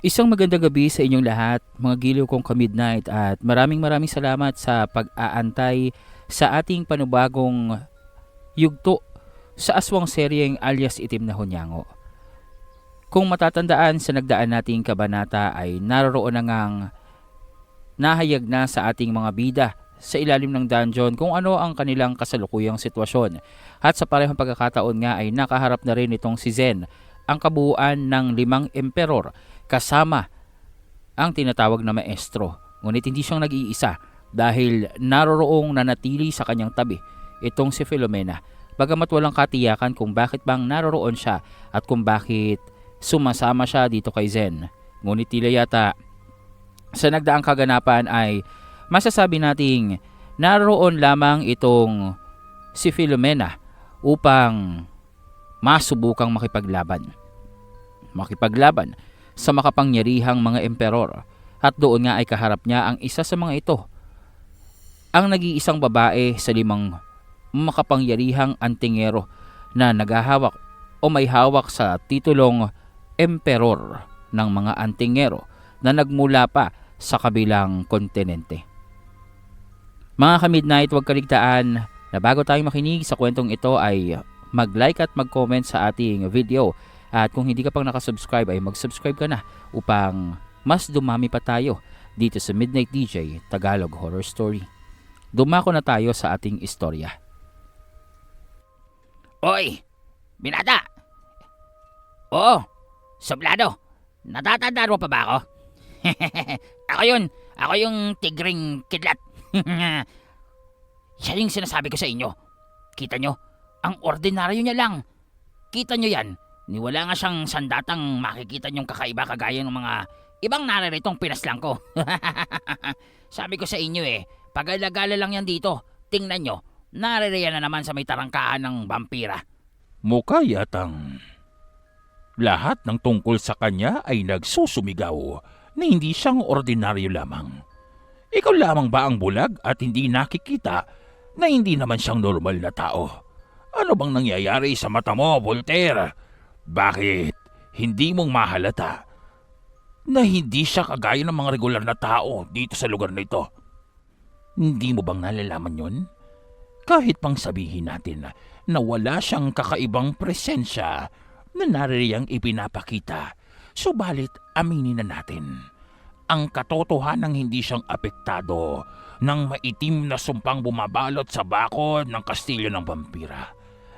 Isang magandang gabi sa inyong lahat, mga giliw kong ka-midnight at maraming salamat sa pag-aantay sa ating panibagong yugto sa aswang seryeng alias Itim na Hunyango. Kung matatandaan sa nagdaan nating kabanata ay naroon na ngang nahayag na sa ating mga bida sa ilalim ng dungeon kung ano ang kanilang kasalukuyang sitwasyon. At sa parehong pagkakataon nga ay nakaharap na rin itong si Zen, ang kabuuan ng 5 emperor kasama ang tinatawag na maestro. Ngunit hindi siyang nag-iisa dahil naroroong nanatili sa kanyang tabi itong si Filomena. Bagamat walang katiyakan kung bakit bang naroroon siya at kung bakit sumasama siya dito kay Zen. Ngunit tila yata sa nagdaang kaganapan ay masasabi nating naroon lamang itong si Filomena upang masubukang makipaglaban sa makapangyarihang mga emperor, at doon nga ay kaharap niya ang isa sa mga ito, ang nag-iisang babae sa 5 makapangyarihang antingero na naghahawak o may hawak sa titulong emperor ng mga antingero na nagmula pa sa kabilang kontinente. Mga ka-midnight, huwag kaligtaan na bago tayo makinig sa kwentong ito ay mag-like at mag-comment sa ating video. At kung hindi ka pang nakasubscribe ay mag-subscribe ka na upang mas dumami pa tayo dito sa Midnight DJ Tagalog Horror Story. Dumako na tayo sa ating istorya. Oy, binata! Oo, sublado. Natatandaan mo pa ba ako? Ako yun. Ako yung tigring kidlat. Siya yung sinasabi ko sa inyo. Kita nyo, ang ordinaryo niya lang. Kita nyo yan. Niwala nga siyang sandatang makikita niyong kakaiba kagaya ng mga ibang nariritong pinaslang ko. Sabi ko sa inyo pag-alagala lang yan dito. Tingnan nyo, naririyan na naman sa may tarangkaan ng vampira. Mukha yatang lahat ng tungkol sa kanya ay nagsusumigaw na hindi siyang ordinaryo lamang. Ikaw lamang ba ang bulag at hindi nakikita na hindi naman siyang normal na tao? Ano bang nangyayari sa mata mo, Voltaire? Bakit hindi mong mahalata na hindi siya kagaya ng mga regular na tao dito sa lugar na ito? Hindi mo bang nalalaman yon? Kahit pang sabihin natin na wala siyang kakaibang presensya na naririyang ipinapakita, subalit aminin na natin, ang katotohanang hindi siyang apektado ng maitim na sumpang bumabalot sa bakod ng kastilyo ng vampira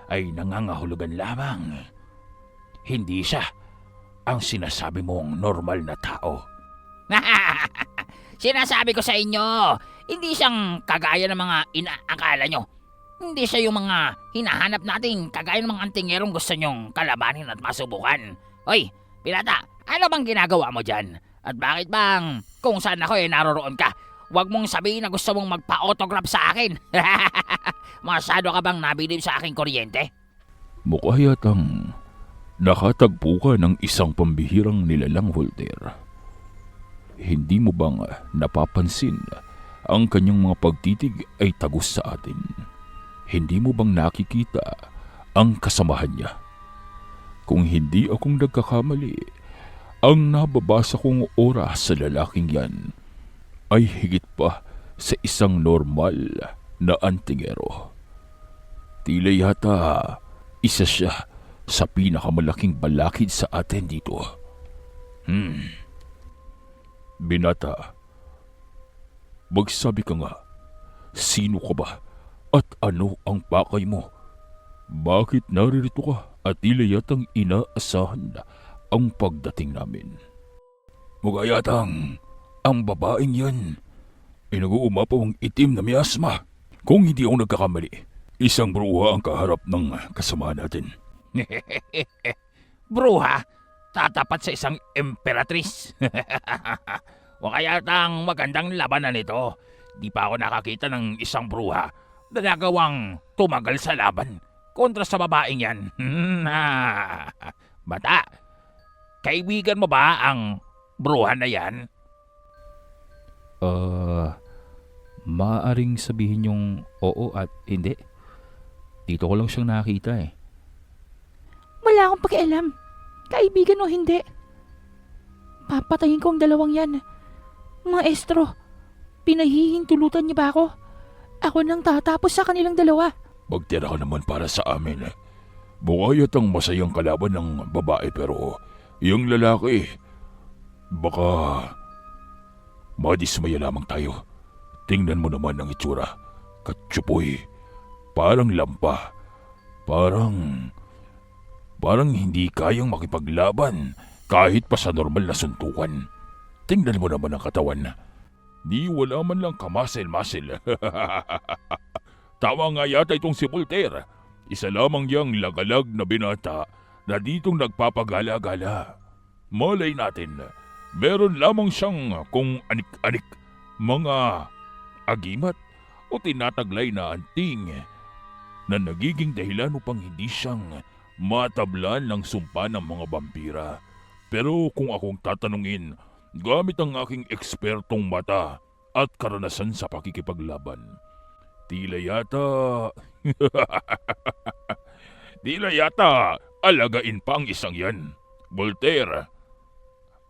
ay nangangahulugan lamang. Hindi siya ang sinasabi mong normal na tao. Sinasabi ko sa inyo, hindi siyang kagaya ng mga inaakala nyo. Hindi siya yung mga hinahanap nating kagaya ng mga antingerong gusto nyong kalabanin at masubukan. Hoy, Pirata, ano bang ginagawa mo dyan? At bakit bang kung saan ako naroroon ka? Huwag mong sabihin na gusto mong magpa-autograph sa akin. Masyado ka bang nabilib sa aking kuryente? Mukha yatang nakatagpo ka ng isang pambihirang nilalang, Voltaire. Hindi mo bang napapansin ang kanyang mga pagtitig ay tagos sa atin? Hindi mo bang nakikita ang kasamahan niya? Kung hindi akong nagkakamali, ang nababasa kong oras sa lalaking yan ay higit pa sa isang normal na antingero. Tila yata isa siya sa pinakamalaking balakid sa atin dito. Binata, magsabi ka nga, sino ka ba at ano ang pakay mo? Bakit naririto ka at tila yatang inaasahan ang pagdating namin? Mukha yatang ang babaeng yan ay nag-uumapawang itim na miasma. Kung hindi ako nagkakamali, isang bruha ang kaharap ng kasama natin. Bruha? Tatapat sa isang emperatris? O kaya tang magandang labanan ito. Di pa ako nakakita ng isang bruha na nagawang tumagal sa laban kontra sa babaeng yan. Bata, kaibigan mo ba ang bruha na yan? Maaaring sabihin yung oo at hindi. Dito ko lang siyang nakita eh. Wala akong pakialam. Kaibigan o hindi. Papatayin ko ang dalawang yan. Maestro, pinahihintulutan niyo ba ako? Ako nang tatapos sa kanilang dalawa. Magtira ka naman para sa amin. Bukayat ang masayang kalaban ng babae pero yung lalaki, baka madismaya lamang tayo. Tingnan mo naman ang itsura. Katsupoy, parang lampa. Parang hindi kayang makipaglaban kahit pa sa normal na suntukan. Tingnan mo naman ang katawan. Ni wala man lang kamasel-masel. Tama nga yata itong si Voltaire. Isa lamang yang lagalag na binata na ditong nagpapagala-gala. Malay natin, meron lamang siyang kung anik-anik, mga agimat o tinataglay na anting na nagiging dahilan upang hindi siyang matablan ng sumpa ng mga vampira. Pero kung akong tatanungin, gamit ang aking ekspertong mata at karanasan sa pakikipaglaban, tila yata alagain pa ang isang yan. Voltaire,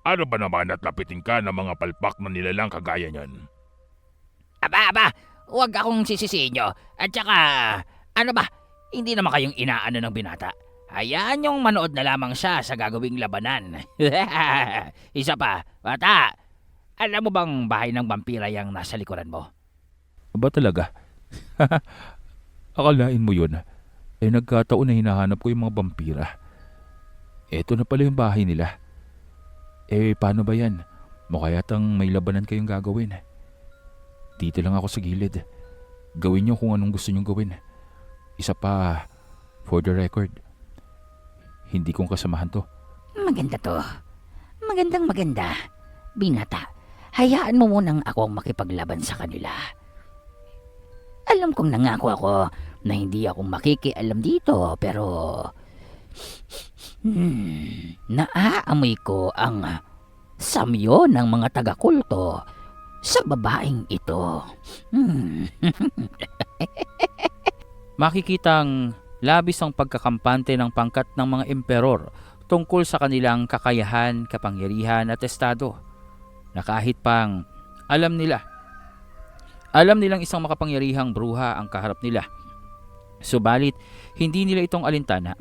ano ba naman at lapitin ka ng mga palpak na nilalang kagaya niyan? Aba, huwag akong sisisihin nyo. At saka, ano ba, hindi naman kayong inaano ng binata. Hayaan yung manood na lamang siya sa gagawing labanan. Isa pa, bata, alam mo bang bahay ng vampira yung nasa likuran mo? Ba talaga? Akalain mo yun. Nagkataon na hinahanap ko yung mga vampira. Eto na pala yung bahay nila. Paano ba yan? Mukha yatang may labanan kayong gagawin. Dito lang ako sa gilid. Gawin niyo kung anong gusto niyong gawin. Isa pa, for the record, hindi kong kasamahan to. Maganda to. Maganda. Binata, hayaan mo munang ako ang makipaglaban sa kanila. Alam kong nangako ako na hindi ako makikialam dito, pero naaamoy ko ang samyo ng mga taga-kulto sa babaeng ito. Makikitang labis ang pagkakampante ng pangkat ng mga emperor tungkol sa kanilang kakayahan, kapangyarihan at estado. Na kahit pang alam nilang isang makapangyarihang bruha ang kaharap nila. Subalit, hindi nila itong alintana.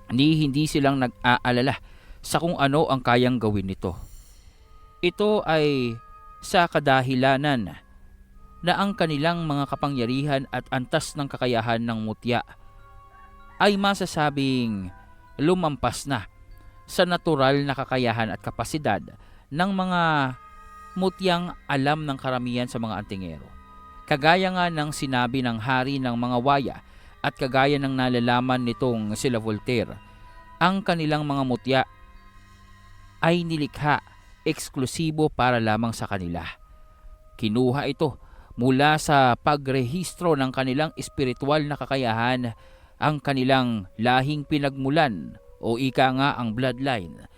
Hindi silang nag-aalala sa kung ano ang kayang gawin nito. Ito ay sa kadahilanan na ang kanilang mga kapangyarihan at antas ng kakayahan ng mutya ay masasabing lumampas na sa natural na kakayahan at kapasidad ng mga mutyang alam ng karamihan sa mga antingero. Kagaya nga ng sinabi ng hari ng mga waya at kagaya ng nalalaman nitong sila Voltaire, ang kanilang mga mutya ay nilikha eksklusibo para lamang sa kanila. Kinuha ito mula sa pagrehistro ng kanilang espiritual na kakayahan, ang kanilang lahing pinagmulan o ika nga ang bloodline,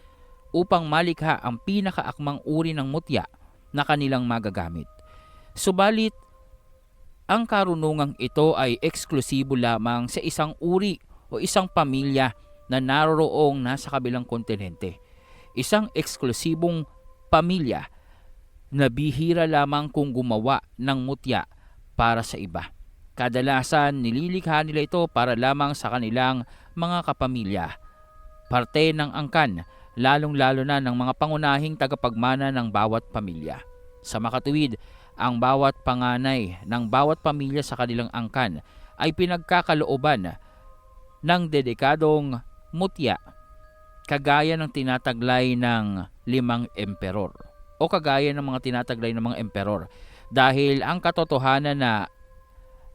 upang malikha ang pinakaakmang uri ng mutya na kanilang magagamit. Subalit, ang karunungang ito ay eksklusibo lamang sa isang uri o isang pamilya na naroroong nasa kabilang kontinente. Isang eksklusibong pamilya na bihira lamang kung gumawa ng mutya para sa iba. Kadalasan nililikha nila ito para lamang sa kanilang mga kapamilya. Parte ng angkan, lalong-lalo na ng mga pangunahing tagapagmana ng bawat pamilya. Sa makatuwid, ang bawat panganay ng bawat pamilya sa kanilang angkan ay pinagkakalooban ng dedikadong mutya, kagaya ng tinataglay ng 5 emperor o kagaya ng mga tinataglay ng mga emperor, dahil ang katotohanan na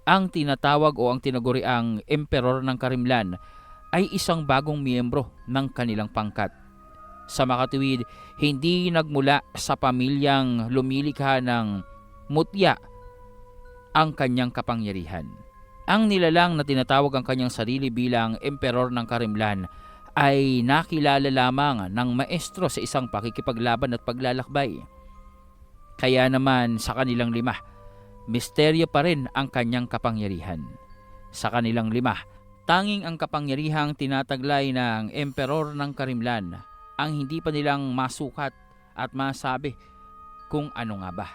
ang tinatawag o ang tinaguriang emperor ng Karimlan ay isang bagong miyembro ng kanilang pangkat. Sa makatuwid, hindi nagmula sa pamilyang lumilikha ng mutya ang kanyang kapangyarihan. Ang nilalang na tinatawag ang kanyang sarili bilang emperor ng Karimlan ay nakilala lamang ng maestro sa isang pakikipaglaban at paglalakbay. Kaya naman sa kanilang 5, misteryo pa rin ang kanyang kapangyarihan. Sa kanilang 5, tanging ang kapangyarihang tinataglay ng emperor ng Karimlan ang hindi pa nilang masukat at masabi kung ano nga ba.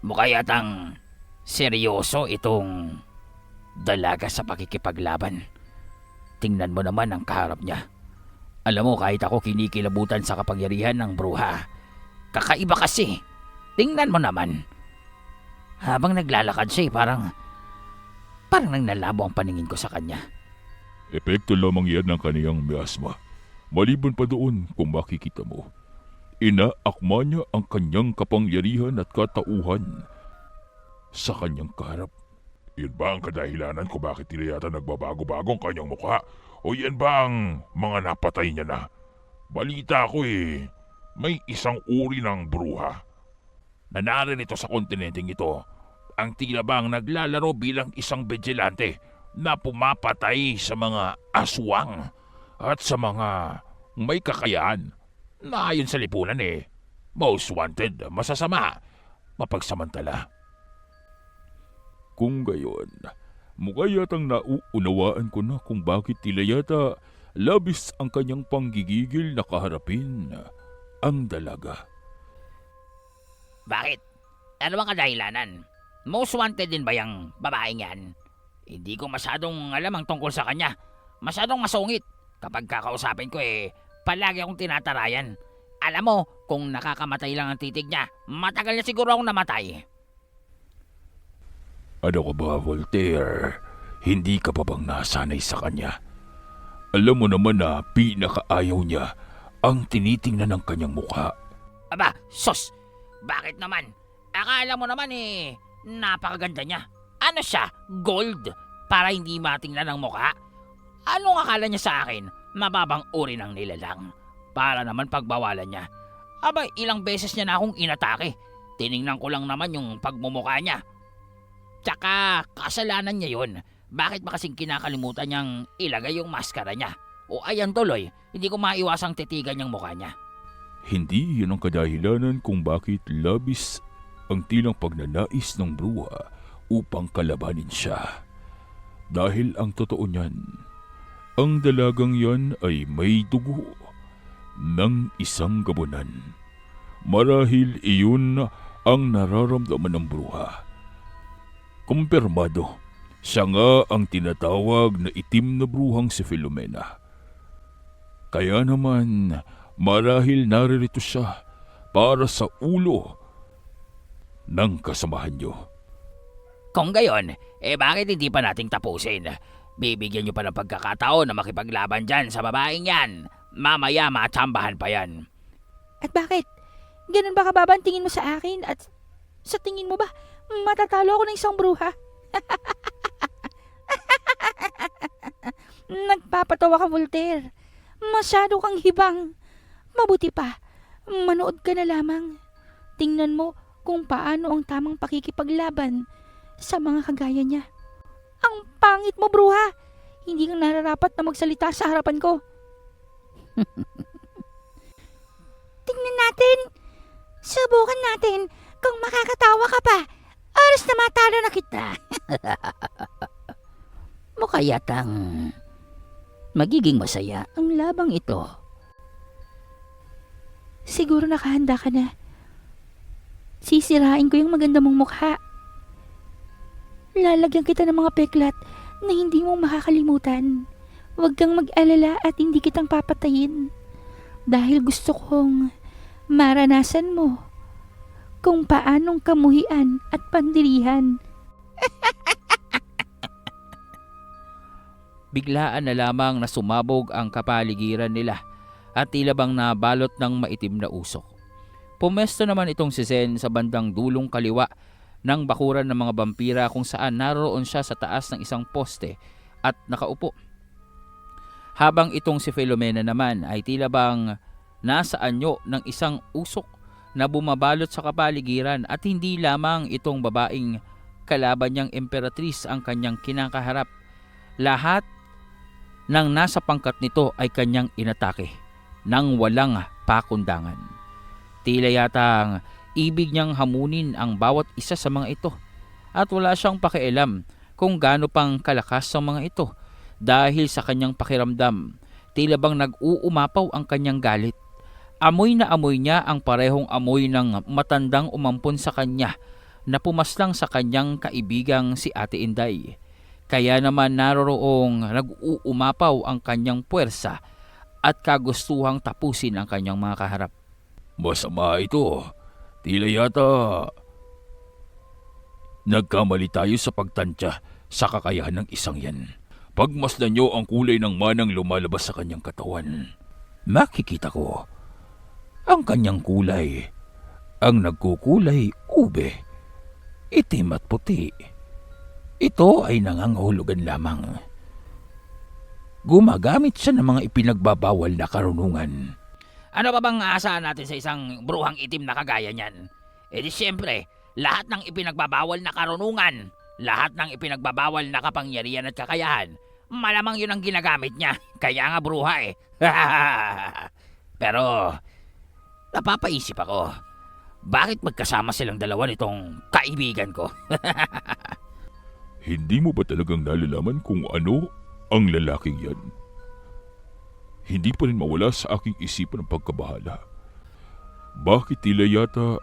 Mukha yatang seryoso itong dalaga sa pakikipaglaban. Tingnan mo naman ang kaharap niya. Alam mo, kahit ako kinikilabutan sa kapangyarihan ng bruha. Kakaiba kasi. Tingnan mo naman. Habang naglalakad siya, parang nanlalabo ang paningin ko sa kanya. Epekto lamang yan ng kaniyang miasma. Maliban pa doon kung makikita mo, inaakma niya ang kanyang kapangyarihan at katauhan sa kanyang kaharap. Yun ba ang kadahilanan kung bakit tila yata nagbabago-bago ang kanyang mukha? O yan ba ang mga napatay niya na? Balita ko may isang uri ng bruha na naririto sa kontinenteng ito ang tila bang naglalaro bilang isang vigilante na pumapatay sa mga aswang at sa mga may kakayahan na ayon sa lipunan most wanted, masasama, mapagsamantala. Kung gayon, mukha yatang nauunawaan ko na kung bakit tila yata labis ang kanyang panggigigil na kaharapin ang dalaga. Bakit? Ano bang kadahilanan? Most wanted din ba yung babaeng yan? Hindi ko masyadong alam ang tungkol sa kanya. Masyadong masungit. Kapag kakausapin ko palagi akong tinatarayan. Alam mo, kung nakakamatay lang ang titig niya, matagal na siguro akong namatay. Ano ka ba, Voltaire? Hindi ka pa bang nasanay sa kanya? Alam mo naman na pinakaayaw niya ang tinitingnan ng kanyang mukha. Aba, sus! Bakit naman? Akala mo naman napakaganda niya. Ano siya? Gold? Para hindi matingnan ang mukha? Anong akala niya sa akin? Mababang uri ng nilalang. Para naman pagbawalan niya. Aba, ilang beses niya na akong inatake. Tiningnan ko lang naman yung pagmumukha niya. Tsaka, kasalanan niya yun. Bakit ba kasing kinakalimutan niyang ilagay yung maskara niya? O ayan tuloy, hindi ko maiwasang titigan yung mukha niya. Hindi yun ang kadahilanan kung bakit labis ang tilang pagnanais ng bruha upang kalabanin siya. Dahil ang totoo niyan, ang dalagang yan ay may dugo ng isang gabunan. Marahil iyon ang nararamdaman ng bruha. Kumpirmado, siya nga ang tinatawag na itim na bruhang si Filomena. Kaya naman, marahil naririto siya para sa ulo ng kasamahan niyo. Kung gayon, bakit hindi pa nating tapusin? Bibigyan niyo pa ng pagkakataon na makipaglaban dyan sa babaeng yan. Mamaya matsambahan pa yan. At bakit? Ganun ba kababa ang tingin mo sa akin? At sa tingin mo ba, matatalo ako ng isang bruha? Nagpapatawa ka, Voltaire. Masyado kang hibang. Mabuti pa, manood ka na lamang. Tingnan mo kung paano ang tamang pakikipaglaban sa mga kagaya niya. Ang pangit mo, bruha. Hindi kang nararapat na magsalita sa harapan ko. Tingnan natin. Subukan natin kung makakatawa ka pa. Oras na matalo na kita. Mukha yatang magiging masaya ang labang ito. Siguro nakahanda ka na. Sisirain ko yung maganda mong mukha. Lalagyan kita ng mga peklat na hindi mo makakalimutan. Huwag kang mag-alala at hindi kitang papatayin. Dahil gusto kong maranasan mo kung paanong kamuhian at pandirihan. Biglaan na lamang na sumabog ang kapaligiran nila at tila bang nabalot ng maitim na usok. Pumesto naman itong si Zen sa bandang dulong kaliwa ng bakuran ng mga vampira kung saan naroon siya sa taas ng isang poste at nakaupo. Habang itong si Filomena naman ay tila bang nasa anyo ng isang usok na bumabalot sa kapaligiran at hindi lamang itong babaeng kalaban niyang emperatris ang kanyang kinakaharap. Lahat ng nasa pangkat nito ay kanyang inatake nang walang pakundangan. Tila yatang ibig niyang hamunin ang bawat isa sa mga ito at wala siyang pakialam kung gaano pang kalakas ang mga ito dahil sa kanyang pakiramdam. Tila bang nag-uumapaw ang kanyang galit Amoy na amoy niya ang parehong amoy ng matandang umampon sa kanya na pumaslang sa kanyang kaibigang si Ate Inday. Kaya naman naroroong nag-uumapaw ang kanyang puwersa at kagustuhang tapusin ang kanyang mga kaharap. Masama ito. Tila yata nagkamali tayo sa pagtantya sa kakayahan ng isang yan. Pagmasdan niyo ang kulay ng manang lumalabas sa kanyang katawan, makikita ko ang kanyang kulay, ang nagkukulay ube, itim at puti. Ito ay nangangahulugan lamang. Gumagamit siya ng mga ipinagbabawal na karunungan. Ano ba bang aasahan natin sa isang bruhang itim na kagaya niyan? Eh di siyempre, lahat ng ipinagbabawal na karunungan, lahat ng ipinagbabawal na kapangyarihan at kakayahan, malamang yun ang ginagamit niya. Kaya nga bruha eh. Pero, napapaisip ako, bakit magkasama silang dalawa nitong kaibigan ko? Hindi mo ba talagang nalalaman kung ano ang lalaking yan? Hindi pa rin mawala sa aking isipan ang pagkabahala. Bakit tila yata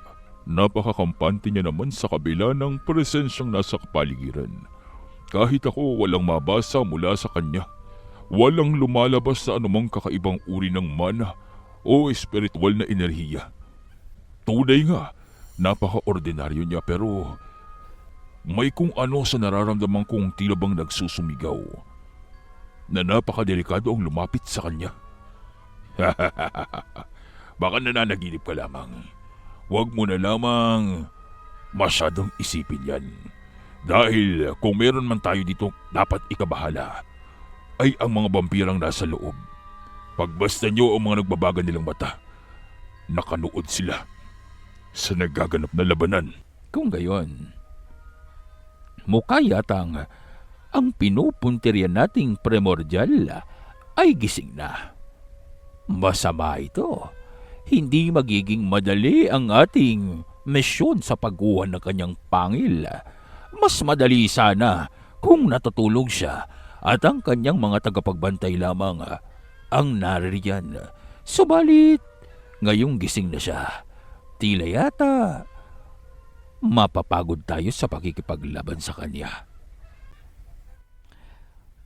napakakampante niya naman sa kabila ng presensyang nasa kapaligiran? Kahit ako walang mabasa mula sa kanya. Walang lumalabas sa anumang kakaibang uri ng mana o espiritual na enerhiya. Tunay nga, napaka-ordinaryo niya pero may kung ano sa nararamdaman kong tila bang nagsusumigaw na napakadelikado ang lumapit sa kanya. Baka nananaginip ka lamang. Huwag mo na lamang masyadong isipin yan. Dahil kung meron man tayo dito dapat ikabahala, ay ang mga vampirang nasa loob. Pagbasta nyo ang mga nagbabaga nilang mata, nakanood sila sa nagaganap na labanan. Kung gayon, mukha yatang ang pinupuntirya nating primordial ay gising na. Masama ito. Hindi magiging madali ang ating misyon sa pagkuha ng kanyang pangil. Mas madali sana kung natutulog siya at ang kanyang mga tagapagbantay lamang ang naririyan. Subalit, ngayong gising na siya, tila yata mapapagod tayo sa pakikipaglaban sa kanya.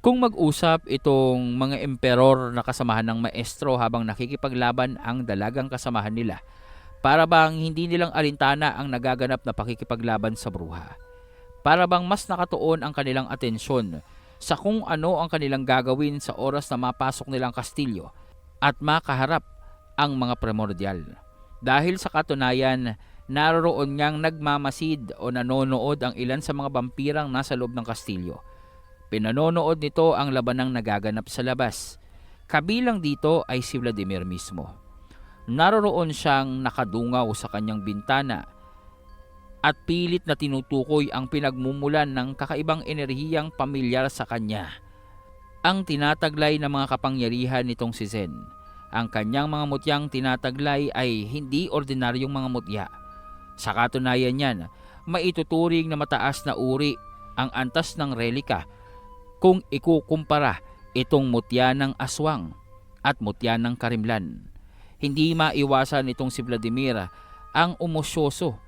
Kung mag-usap itong mga emperor na kasamahan ng maestro habang nakikipaglaban ang dalagang kasamahan nila, para bang hindi nilang alintana ang nagaganap na pakikipaglaban sa bruha. Para bang mas nakatuon ang kanilang atensyon sa kung ano ang kanilang gagawin sa oras na mapasok nilang kastilyo at makaharap ang mga primordial. Dahil sa katunayan, naroroon niyang nagmamasid o nanonood ang ilan sa mga vampirang nasa loob ng kastilyo. Pinanonood nito ang labanang nagaganap sa labas. Kabilang dito ay si Vladimir mismo. Naroroon siyang nakadungaw sa kanyang bintana at pilit na tinutukoy ang pinagmumulan ng kakaibang enerhiyang pamilyar sa kanya. Ang tinataglay ng mga kapangyarihan nitong si Zen. Ang kanyang mga mutyang tinataglay ay hindi ordinaryong mga mutya. Sa katunayan niyan, maituturing na mataas na uri ang antas ng relika kung ikukumpara itong mutya ng aswang at mutya ng karimlan. Hindi maiwasan itong si Vladimir ang umosyoso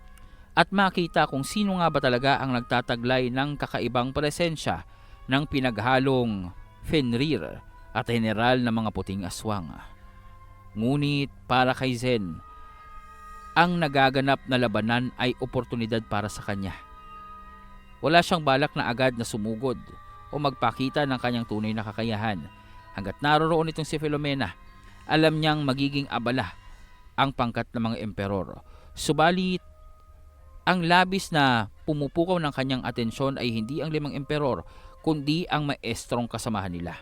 at makita kung sino nga ba talaga ang nagtataglay ng kakaibang presensya ng pinaghalong Fenrir at general ng mga puting aswang. Ngunit para kay Zen, ang nagaganap na labanan ay oportunidad para sa kanya. Wala siyang balak na agad na sumugod o magpakita ng kanyang tunay na kakayahan. Hanggat naroroon itong si Filomena, alam niyang magiging abala ang pangkat ng mga emperor. Subalit, ang labis na pumupukaw ng kanyang atensyon ay hindi ang 5 emperor, kundi ang maestrong kasamahan nila.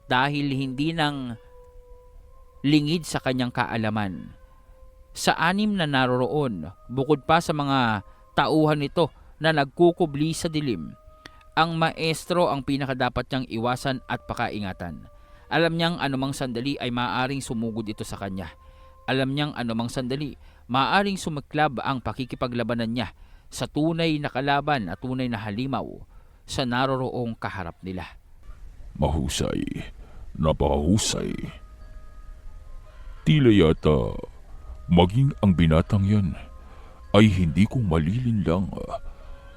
Dahil hindi nang lingid sa kanyang kaalaman. Sa 6 na naroroon, bukod pa sa mga tauhan nito na nagkukubli sa dilim, ang maestro ang pinakadapat niyang iwasan at pakaingatan. Alam niyang anumang sandali ay maaaring sumugod ito sa kanya. Alam niyang anumang sandali, maaaring sumiklab ang pakikipaglabanan niya sa tunay na kalaban at tunay na halimaw sa naroroong kaharap nila. Mahusay. Napakahusay. Tila yata maging ang binatang yan ay hindi ko malilinlang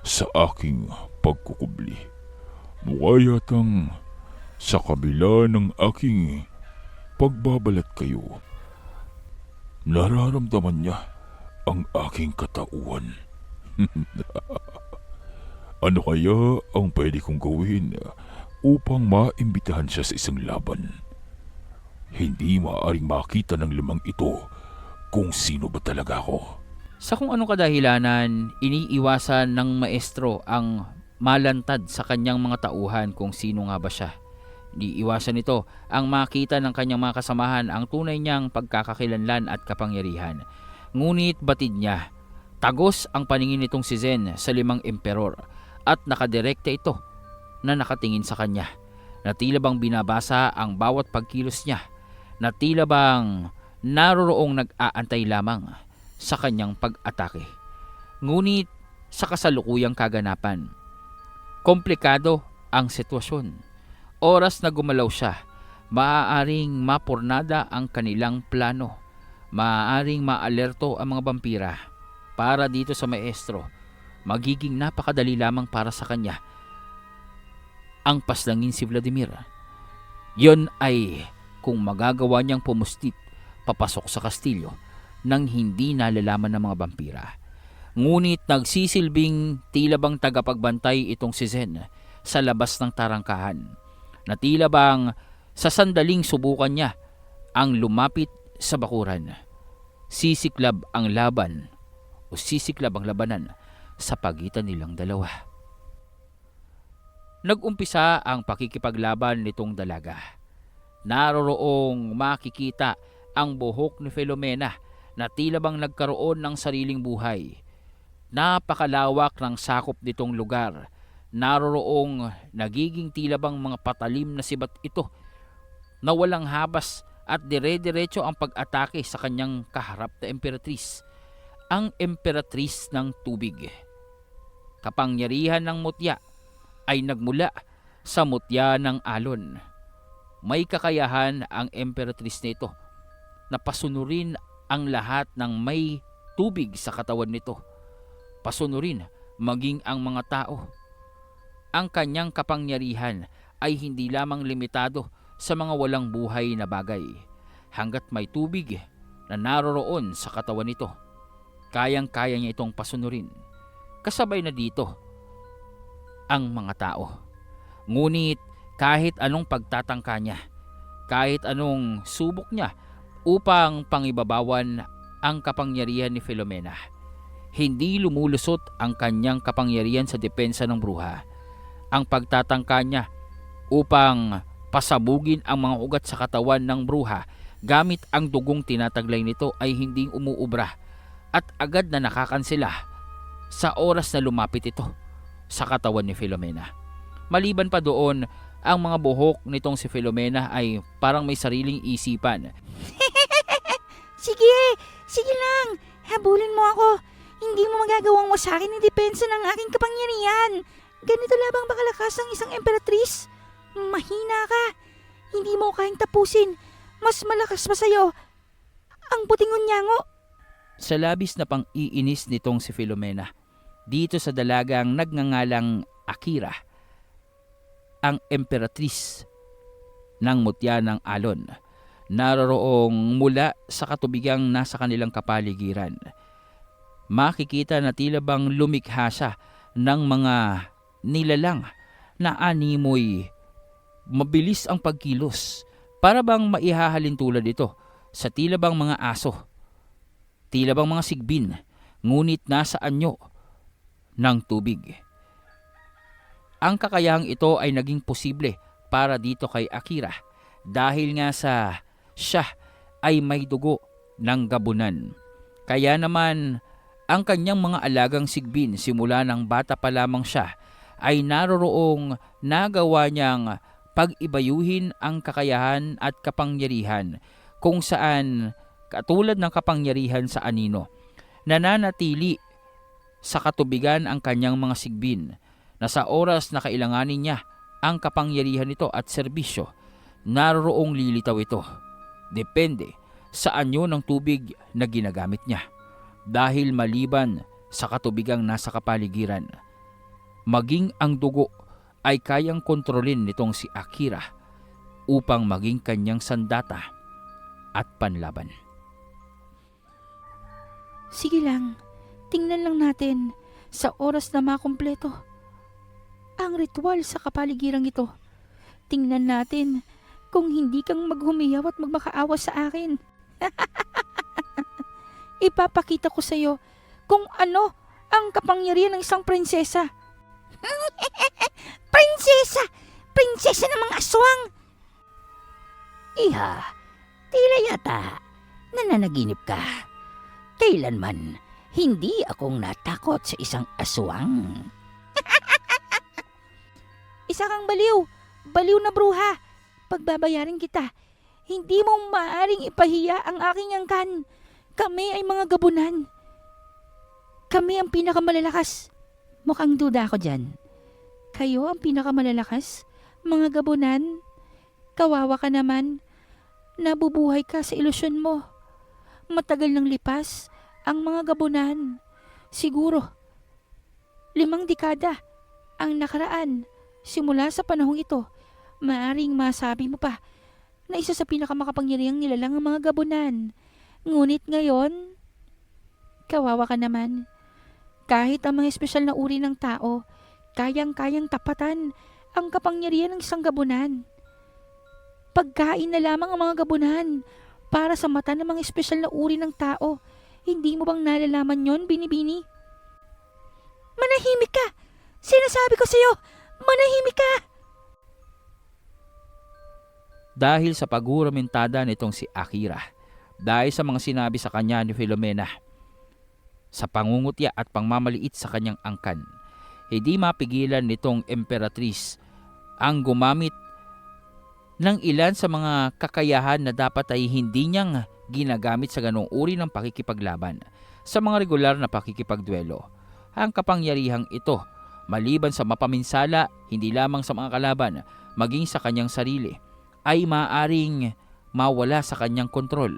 sa aking pagkukubli. Mukha yatang sa kabila ng aking pagbabalat kayo, nararamdaman niya ang aking katauhan. Ano kaya ang pwede kong gawin upang maimbitahan siya sa isang laban? Hindi maaaring makita ng lamang ito kung sino ba talaga ako. Sa kung anong kadahilanan, iniiwasan ng maestro ang malantad sa kanyang mga tauhan kung sino nga ba siya. Iniiwasan nito ang makita ng kanyang mga kasamahan ang tunay niyang pagkakakilanlan at kapangyarihan. Ngunit batid niya, tagos ang paningin nitong si Zen sa 5 emperor at nakadirekta ito na nakatingin sa kanya. Na tila bang binabasa ang bawat pagkilos niya. Na tila bang naroroong nag-aantay lamang sa kanyang pag-atake. Ngunit sa kasalukuyang kaganapan, komplikado ang sitwasyon. Oras na gumalaw siya, maaaring mapurnada ang kanilang plano. Maaaring maalerto ang mga vampira. Para dito sa maestro, magiging napakadali lamang para sa kanya ang paslangin si Vladimir. Yon ay kung magagawa niyang pumustit papasok sa kastilyo nang hindi nalalaman ng mga vampira. Ngunit nagsisilbing tila bang tagapagbantay itong si Zen sa labas ng tarangkahan. Na tila bang sa sandaling subukan niya ang lumapit sa bakuran. Sisiklab ang laban o sisiklab ang labanan sa pagitan nilang dalawa. Nag-umpisa ang pakikipaglaban nitong dalaga. Naroroong makikita ang buhok ni Filomena na tila bang nagkaroon ng sariling buhay. Napakalawak ng sakop nitong lugar. Naroroong nagiging tila bang mga patalim na sibat ito na walang habas at dire-diretso ang pag-atake sa kanyang kaharap na emperatris, ang emperatris ng tubig. Kapangyarihan ng mutya ay nagmula sa mutya ng alon. May kakayahan ang emperatris nito na pasunurin ang lahat ng may tubig sa katawan nito. Pasunurin maging ang mga tao. Ang kanyang kapangyarihan ay hindi lamang limitado sa mga walang buhay na bagay. Hanggat may tubig na naroroon sa katawan nito, kayang-kaya niya itong pasunurin. Kasabay na dito ang mga tao. Ngunit kahit anong pagtatangka niya, kahit anong subok niya upang pangibabawan ang kapangyarihan ni Filomena, hindi lumulusot ang kanyang kapangyarihan sa depensa ng bruha. Ang pagtatangka niya upang pasabugin ang mga ugat sa katawan ng bruha gamit ang dugong tinataglay nito ay hindi umuubra at agad na nakakansela sa oras na lumapit ito sa katawan ni Filomena. Maliban pa doon, ang mga buhok nitong si Filomena ay parang may sariling isipan. Sige lang, habulin mo ako. Hindi mo magagawang wasakin ang depensa ng aking kapangyarihan. Ganito labang bakalakas ang isang emperatris. Mahina ka. Hindi mo kayang tapusin. Mas malakas pa sa'yo ang puting unyango. Sa labis na pang-iinis nitong si Filomena, dito sa dalagang nagngangalang Akira, ang emperatris ng mutya ng alon, naroroong mula sa katubigang nasa kanilang kapaligiran. Makikita na tila bang lumikha siya ng mga nilalang na animoy. Mabilis ang pagkilos, para bang maihahalin tulad ito sa tila bang mga aso, tila bang mga sigbin, ngunit nasa anyo ng tubig. Ang kakayahang ito ay naging posible para dito kay Akira dahil nga sa siya ay may dugo ng gabunan. Kaya naman ang kanyang mga alagang sigbin simula ng bata pa lamang siya ay naroroong nagawa niyang pag-ibayuhin ang kakayahan at kapangyarihan kung saan katulad ng kapangyarihan sa anino, nananatili sa katubigan ang kanyang mga sigbin na sa oras na kailanganin niya ang kapangyarihan nito at serbisyo, naroroong lilitaw ito. Depende sa anyo ng tubig na ginagamit niya. Dahil maliban sa katubigang nasa kapaligiran, maging ang dugo ay kayang kontrolin nitong si Akira upang maging kanyang sandata at panlaban. Sige lang, tingnan lang natin sa oras na makumpleto ang ritual sa kapaligirang ito. Tingnan natin kung hindi kang maghumiyaw at magmakaawa sa akin. Ipapakita ko sa iyo kung ano ang kapangyarihan ng isang prinsesa. Prinsesa! Prinsesa ng mga aswang! Iha, tila yata nananaginip ka. Kailanman hindi akong natakot sa isang aswang. Isa kang baliw! Baliw na bruha! Pagbabayarin kita. Hindi mo maaaring ipahiya ang aking angkan. Kami ay mga gabunan. Kami ang pinakamalalakas. Mukhang duda ako dyan. Kayo ang pinakamalalakas? Mga gabunan? Kawawa ka naman. Nabubuhay ka sa ilusyon mo. Matagal nang lipas ang mga gabunan. Siguro, 5 dekada ang nakaraan simula sa panahong ito. Maaring masabi mo pa na isa sa pinakamakapangyarihang nilalang ang mga gabunan. Ngunit ngayon, kawawa ka naman. Kahit ang mga espesyal na uri ng tao, kayang-kayang tapatan ang kapangyarihan ng isang gabunan. Pagkain na lamang ang mga gabunan para sa mata ng mga espesyal na uri ng tao. Hindi mo bang nalalaman yon, Binibini? Manahimik ka! Sinasabi ko sa iyo, manahimik ka! Dahil sa paguramentada nitong si Akira, dahil sa mga sinabi sa kanya ni Filomena, sa pangungutya at pangmamaliit sa kanyang angkan, hindi mapigilan nitong emperatrice ang gumamit ng ilan sa mga kakayahan na dapat ay hindi niyang ginagamit sa ganong uri ng pakikipaglaban sa mga regular na pakikipagduelo. Ang kapangyarihang ito, maliban sa mapaminsala hindi lamang sa mga kalaban, maging sa kanyang sarili, ay maaring mawala sa kanyang kontrol.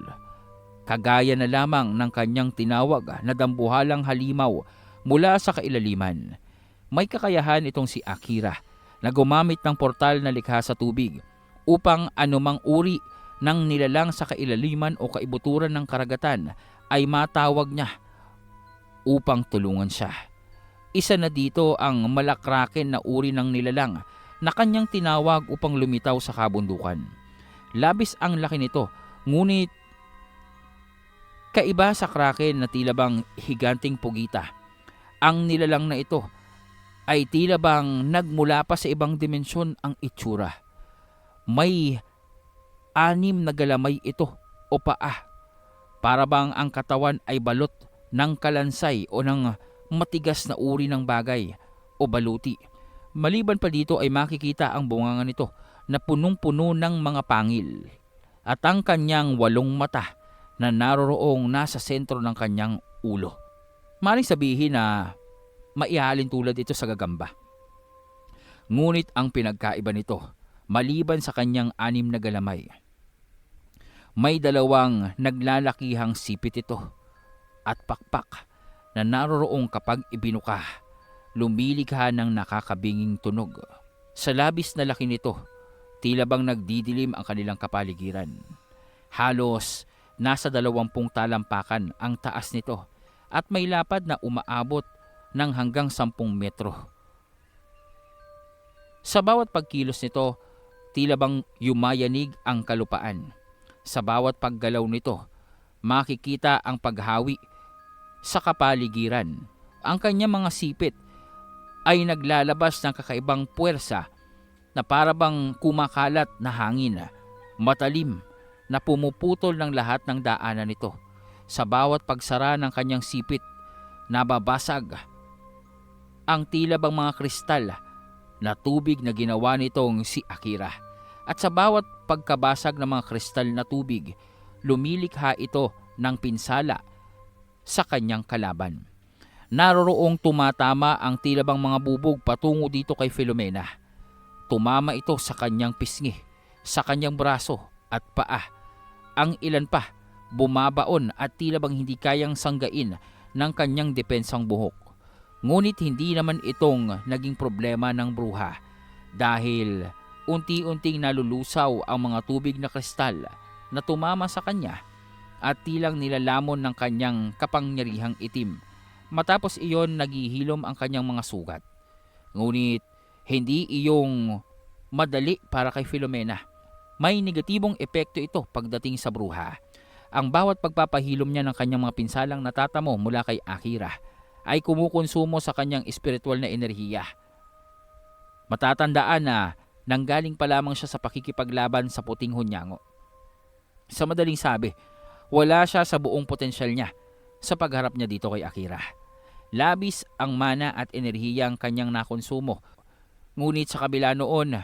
Kagaya na lamang ng kanyang tinawag na dambuhalang halimaw mula sa kailaliman. May kakayahan itong si Akira na gumamit ng portal na likha sa tubig upang anumang uri ng nilalang sa kailaliman o kaibuturan ng karagatan ay matawag niya upang tulungan siya. Isa na dito ang malakraken na uri ng nilalang na kanyang tinawag upang lumitaw sa kabundukan. Labis ang laki nito, ngunit kaiba sa kraken na tila bang higanting pugita. Ang nilalang na ito ay tila bang nagmula pa sa ibang dimensyon ang itsura. May 6 na galamay ito o paa. Para bang ang katawan ay balot ng kalansay o ng matigas na uri ng bagay o baluti. Maliban pa dito ay makikita ang bunganga nito na punong-puno ng mga pangil at ang kanyang 8 mata na naroroong nasa sentro ng kanyang ulo. Maring sabihin na maihalin tulad ito sa gagamba. Ngunit ang pinagkaiba nito, maliban sa kanyang 6 na galamay, may 2 naglalakihang sipit ito at pakpak na naroroong kapag ibinuka, lumilikha ng nakakabinging tunog. Sa labis na laki nito, tila bang nagdidilim ang kanilang kapaligiran. Halos nasa 20 talampakan ang taas nito at may lapad na umaabot ng hanggang 10 metro. Sa bawat pagkilos nito, tila bang yumayanig ang kalupaan. Sa bawat paggalaw nito, makikita ang paghawi sa kapaligiran. Ang kanyang mga sipit ay naglalabas ng kakaibang puwersa na parabang kumakalat na hangin, matalim na pumuputol ng lahat ng daanan nito. Sa bawat pagsara ng kanyang sipit, nababasag ang tila bang mga kristal na tubig na ginawa nitong si Akira. At sa bawat pagkabasag ng mga kristal na tubig, lumilikha ito ng pinsala sa kanyang kalaban. Naroroong tumatama ang tila bang mga bubog patungo dito kay Filomena. Tumama ito sa kanyang pisngi, sa kanyang braso at paa. Ang ilan pa bumabaon at tila bang hindi kayang sanggain ng kanyang depensang buhok. Ngunit hindi naman itong naging problema ng bruha dahil unti-unting nalulusaw ang mga tubig na kristal na tumama sa kanya at tilang nilalamon ng kanyang kapangyarihang itim. Matapos iyon, naghihilom ang kanyang mga sugat. Ngunit hindi iyong madali para kay Filomena. May negatibong epekto ito pagdating sa bruha. Ang bawat pagpapahilom niya ng kanyang mga pinsalang natatamo mula kay Akira ay kumukonsumo sa kanyang espiritual na enerhiya. Matatandaan na nanggaling pa lamang siya sa pakikipaglaban sa puting hunyango. Sa madaling sabi, wala siya sa buong potensyal niya sa pagharap niya dito kay Akira. Labis ang mana at enerhiya ang kanyang nakonsumo. Ngunit sa kabila noon,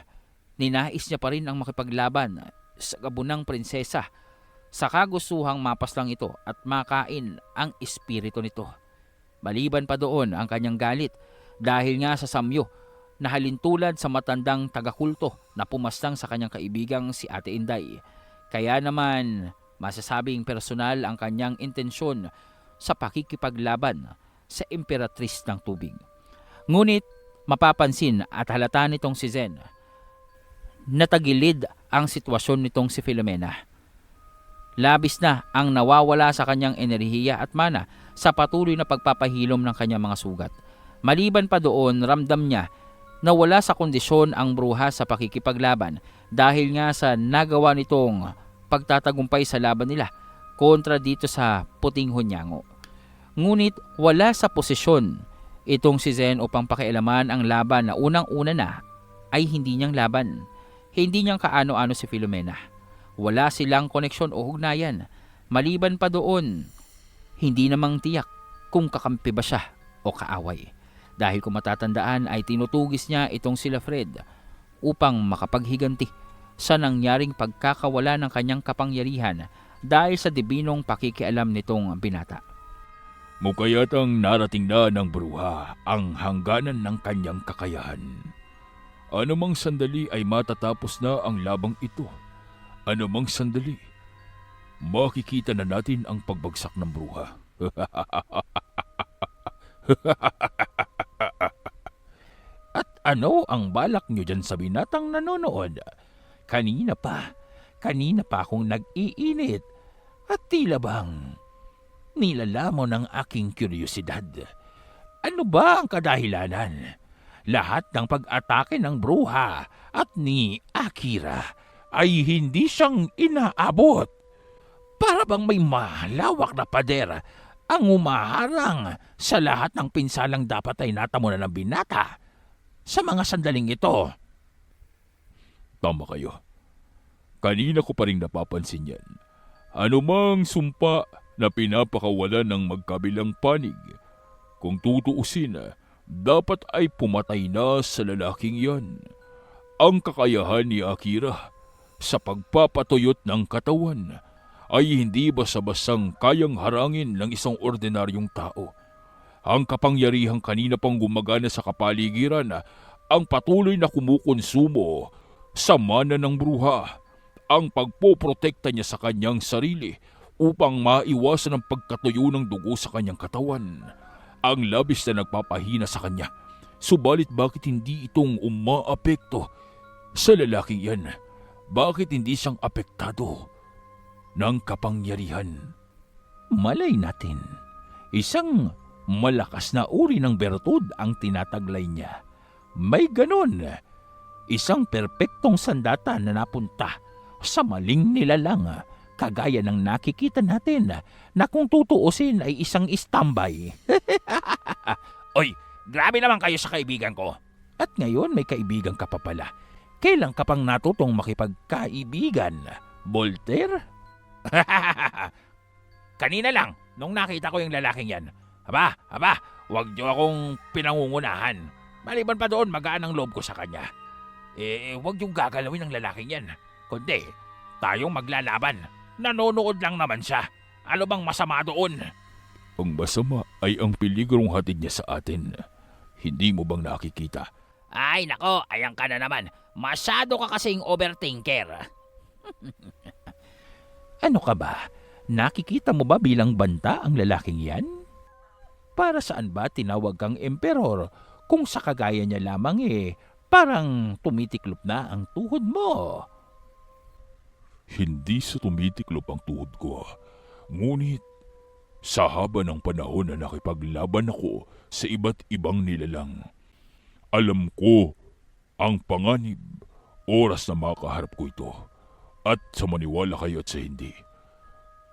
ninais niya pa rin ang makipaglaban sa gabunang prinsesa sa kagustuhang mapaslang ito at makain ang espiritu nito. Maliban pa doon ang kanyang galit dahil nga sa samyo na halintulad sa matandang tagakulto na pumastang sa kanyang kaibigang si Ate Inday. Kaya naman masasabing personal ang kanyang intensyon sa pakikipaglaban sa Imperatrice ng Tubig. Ngunit mapapansin at halata nitong si Zen na tagilid ang sitwasyon nitong si Filomena. Labis na ang nawawala sa kanyang enerhiya at mana sa patuloy na pagpapahilom ng kanyang mga sugat. Maliban pa doon, ramdam niya na wala sa kondisyon ang bruha sa pakikipaglaban dahil nga sa nagawa nitong pagtatagumpay sa laban nila kontra dito sa puting hunyango. Ngunit wala sa posisyon itong si Zen upang pakialaman ang laban na unang-una na ay hindi niyang laban. Hindi niyang kaano-ano si Filomena. Wala silang koneksyon o hugnayan. Maliban pa doon, hindi namang tiyak kung kakampi ba siya o kaaway. Dahil kung matatandaan ay tinutugis niya itong sila Fred upang makapaghiganti sa nangyaring pagkakawala ng kanyang kapangyarihan dahil sa dibinong pakikialam nitong binata. Mukayatang narating na ng bruha ang hangganan ng kanyang kakayahan. Anumang sandali ay matatapos na ang labang ito. Anumang sandali, makikita na natin ang pagbagsak ng bruha. At ano ang balak nyo dyan sa binatang nanonood? Kanina pa akong nag-iinit at tila bang nilalamon ng aking kuryosidad. Ano ba ang kadahilanan? Lahat ng pag-atake ng bruha at ni Akira ay hindi siyang inaabot. Para bang may malawak na pader ang umaharang sa lahat ng pinsalang dapat ay natamo na ng binata sa mga sandaling ito. Tama kayo. Kanina ko pa rin napapansin yan. Anumang sumpa na pinapakawalan ng magkabilang panig, kung tutuusin, dapat ay pumatay na sa lalaking yan. Ang kakayahan ni Akira sa pagpapatuyot ng katawan ay hindi basta-bastang kayang harangin ng isang ordinaryong tao. Ang kapangyarihang kanina pang gumagana sa kapaligiran ang patuloy na kumukonsumo sa mana ng bruha, ang pagpoprotekta niya sa kanyang sarili upang maiwasan ang pagkatuyo ng dugo sa kanyang katawan. Ang labis na nagpapahina sa kanya. Subalit bakit hindi itong umaapekto sa lalaking yan? Bakit hindi siyang apektado ng kapangyarihan? Malay natin, isang malakas na uri ng bertud ang tinataglay niya. May ganon, isang perpektong sandata na napunta sa maling nilalang, kagaya ng nakikita natin na kung tutuusin ay isang istambay. Oy, grabe naman kayo sa kaibigan ko. At ngayon may kaibigan ka pa pala. Kailan ka pang natutong makipagkaibigan, Voltaire? Kanina lang, nung nakita ko yung lalaking yan. Aba, huwag niyo akong pinangungunahan. Maliban pa doon, magaan ang loob ko sa kanya. Huwag yung gagalawin ng lalaking yan. Kundi, tayong maglalaban. Nanonood lang naman siya. Ano bang masama doon? Ang masama ay ang peligrong hatid niya sa atin. Hindi mo bang nakikita? Ay nako, ayan ka na naman. Masyado ka kasing overthinker. Ano ka ba? nakikita mo ba bilang banta ang lalaking yan? Para saan ba tinawag kang emperor kung sa kagaya niya lamang parang tumitiklop na ang tuhod mo? Hindi sa tumitiklop ang tuhod ko. Ngunit sa haba ng panahon na nakipaglaban ako sa iba't ibang nilalang, alam ko ang panganib, oras na makaharap ko ito. At sa maniwala kayo at sa hindi,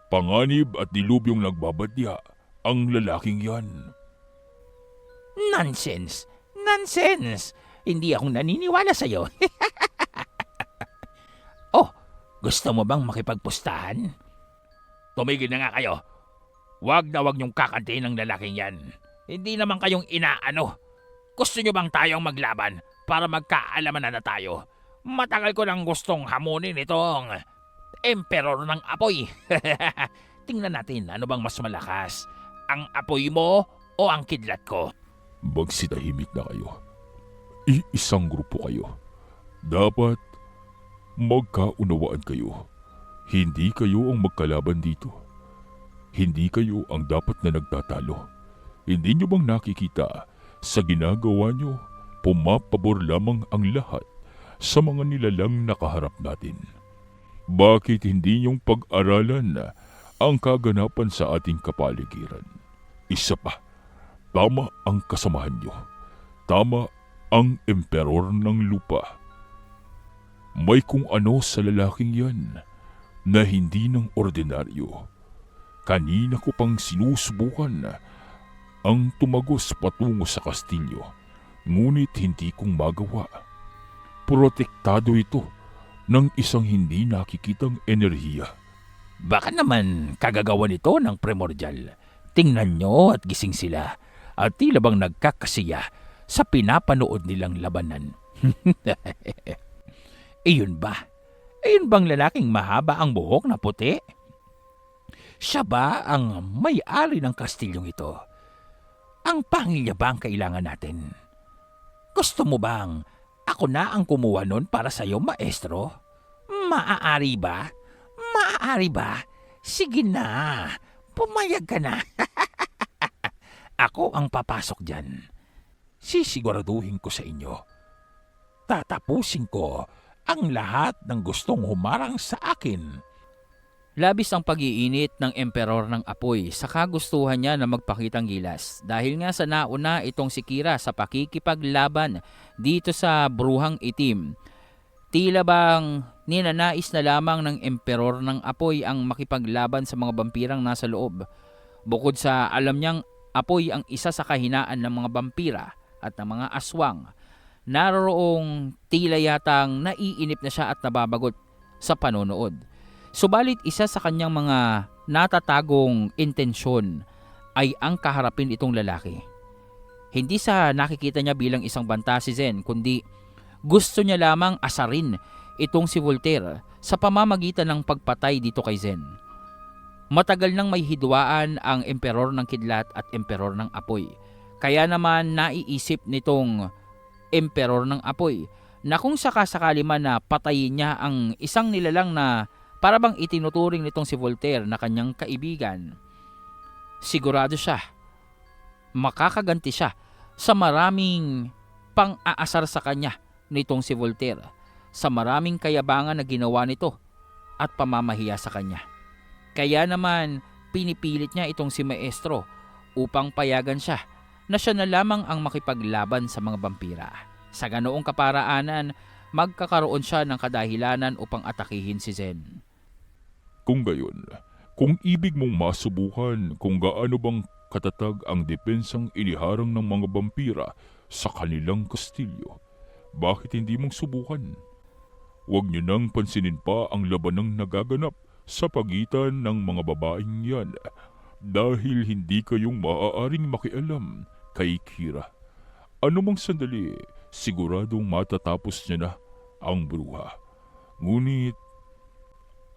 panganib at dilubyong nagbabadya ang lalaking yan. Nonsense! Nonsense! Hindi ako naniniwala sa'yo. Oh, gusto mo bang makipagpustahan? Tumigil na nga kayo. Wag na wag niyong kakantiin ng lalaking yan. Hindi naman kayong inaano. Gusto niyo bang tayong maglaban para magkaalaman na tayo? Matagal ko nang gustong hamunin itong emperor ng apoy. Tingnan natin ano bang mas malakas. Ang apoy mo o ang kidlat ko? Magsitahimik na kayo. Iisang grupo kayo. Dapat magkaunawaan kayo. Hindi kayo ang magkalaban dito. Hindi kayo ang dapat na nagtatalo. Hindi nyo bang nakikita sa ginagawa nyo, pumapabor lamang ang lahat sa mga nilalang nakaharap natin? Bakit hindi nyong pag-aralan ang kaganapan sa ating kapaligiran? Isa pa, tama ang kasamahan nyo. Tama ang emperor ng lupa. May kung ano sa lalaking yan na hindi ng ordinaryo. Kanina ko pang sinusubukan ang tumagos patungo sa kastilyo, ngunit hindi kong magawa. Protektado ito ng isang hindi nakikitang enerhiya. Baka naman kagagawa nito ng primordial. Tingnan nyo at gising sila at tila bang nagkakasiya sa pinapanood nilang labanan. Iyon ba? Iyon bang lalaking mahaba ang buhok na puti? Siya ba ang may-ari ng kastilyong ito? Ang pangil niya ba ang kailangan natin? Gusto mo bang ako na ang kumuha nun para sa'yo, maestro? Maaari ba? Maaari ba? Sige na, pumayag ka na. Ako ang papasok dyan. Sisiguraduhin ko sa inyo. Tatapusin ko ang lahat ng gustong humarang sa akin. Labis ang pag-iinit ng emperor ng apoy sa kagustuhan niya na magpakitang gilas dahil nga sa nauna itong si Kira sa pakikipaglaban dito sa bruhang itim. Tila bang ninanais na lamang ng emperor ng apoy ang makipaglaban sa mga vampirang nasa loob. Bukod sa alam niyang apoy ang isa sa kahinaan ng mga vampira at ng mga aswang, naroroong tila yatang naiinip na siya at nababagot sa panonood. Subalit isa sa kanyang mga natatagong intensyon ay ang kaharapin itong lalaki. Hindi sa nakikita niya bilang isang banta si Zen, kundi gusto niya lamang asarin itong si Voltaire sa pamamagitan ng pagpatay dito kay Zen. Matagal nang may hidwaan ang emperor ng kidlat at emperor ng apoy. Kaya naman naiisip nitong emperor ng apoy na kung sakasakali man na patayin niya ang isang nilalang na para bang itinuturing nitong si Voltaire na kanyang kaibigan, sigurado siya, makakaganti siya sa maraming pang-aasar sa kanya nitong si Voltaire, sa maraming kayabangan na ginawa nito at pamamahiya sa kanya. Kaya naman pinipilit niya itong si Maestro upang payagan siya na siya na lamang ang makipaglaban sa mga vampira. Sa ganoong kaparaanan, magkakaroon siya ng kadahilanan upang atakihin si Zen. Kung gayon, kung ibig mong masubukan kung gaano bang katatag ang depensang iniharang ng mga vampira sa kanilang kastilyo, bakit hindi mong subukan? Huwag niyo nang pansinin pa ang labanang nagaganap sa pagitan ng mga babaeng yan dahil hindi kayong maaaring makialam kay Kira. Anumang sandali, siguradong matatapos niya na ang bruha. Ngunit,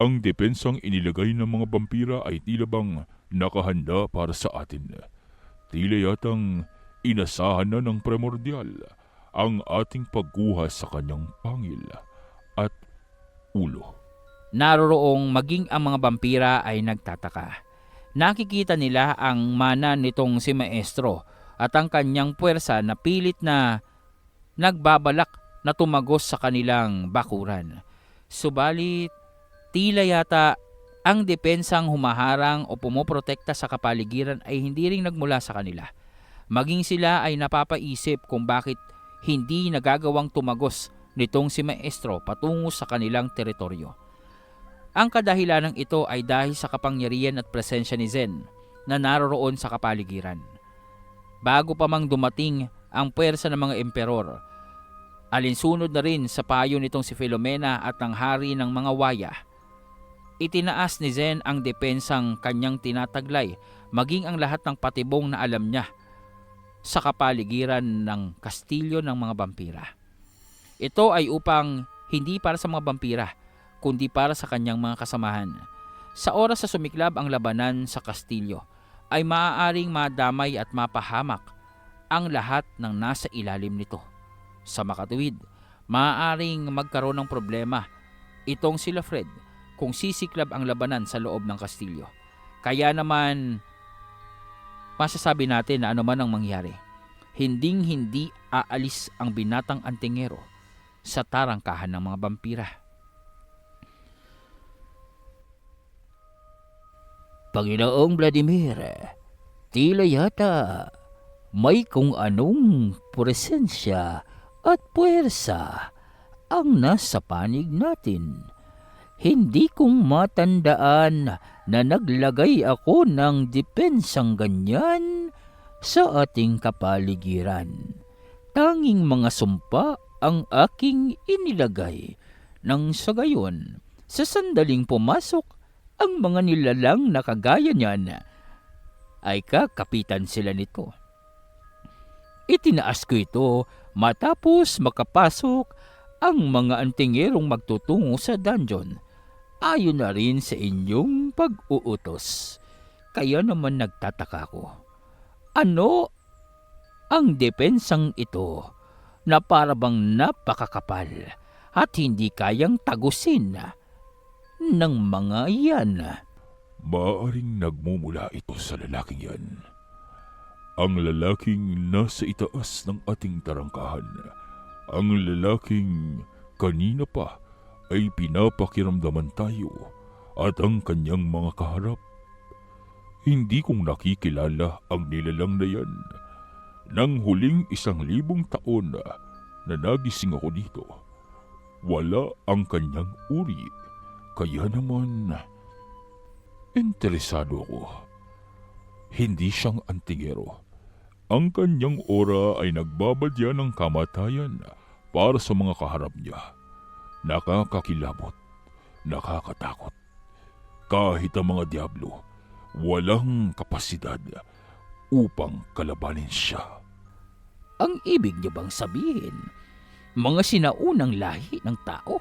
ang depensang inilagay ng mga vampira ay tila bang nakahanda para sa atin. Tila yatang inasahan na ng primordial ang ating pagkuha sa kanyang pangil at ulo. naroroong maging ang mga vampira ay nagtataka. Nakikita nila ang mana nitong si Maestro at ang kanyang puwersa na pilit na nagbabalak na tumagos sa kanilang bakuran. Subalit, tila yata ang depensang humaharang o pumoprotekta sa kapaligiran ay hindi ring nagmula sa kanila. Maging sila ay napapaisip kung bakit hindi nagagawang tumagos nitong si Maestro patungo sa kanilang teritoryo. Ang kadahilanang ito ay dahil sa kapangyarihan at presensya ni Zen na naroroon sa kapaligiran. Bago pa mang dumating ang puwersa ng mga emperor, alinsunod na rin sa payo nitong si Filomena at ang hari ng mga waya, itinaas ni Zen ang depensang kanyang tinataglay maging ang lahat ng patibong na alam niya sa kapaligiran ng kastilyo ng mga vampira. Ito ay upang hindi para sa mga vampira, kundi para sa kanyang mga kasamahan. Sa oras sa sumiklab ang labanan sa kastilyo, ay maaaring madamay at mapahamak ang lahat ng nasa ilalim nito. Sa makatuwid, maaaring magkaroon ng problema itong sila Fred kung sisiklab ang labanan sa loob ng kastilyo. Kaya naman, masasabi natin na anuman ang mangyari, hinding-hindi aalis ang binatang antingero sa tarangkahan ng mga vampira. Panginoong Vladimir, tila yata may kung anong presensya at puwersa ang nasa panig natin. Hindi kong matandaan na naglagay ako ng depensang ganyan sa ating kapaligiran. Tanging mga sumpa ang aking inilagay nang sa gayon, sa sandaling pumasok ang mga nilalang na kagaya niyan, ay kakapitan sila nito. Itinaas ko ito matapos makapasok ang mga antingerong magtutungo sa dungeon, ayon na rin sa inyong pag-uutos. Kaya naman nagtataka ko, ano ang depensang ito na parabang napakakapal at hindi kayang tagusin ng mga iyan? Maaaring nagmumula ito sa lalaking yan. Ang lalaking nasa itaas ng ating tarangkahan. Ang lalaking kanina pa ay pinapakiramdaman tayo at ang kanyang mga kaharap. Hindi kong nakikilala ang nilalang na yan. Nang huling 1,000 taon na nagising ako dito, wala ang kanyang uri. Kaya naman, interesado ako. Hindi siyang antingero. Ang kanyang aura ay nagbabadya ng kamatayan para sa mga kaharap niya. Nakakakilabot, nakakatakot. Kahit ang mga diablo, walang kapasidad upang kalabanin siya. Ang ibig niyo bang sabihin, mga sinaunang lahi ng tao?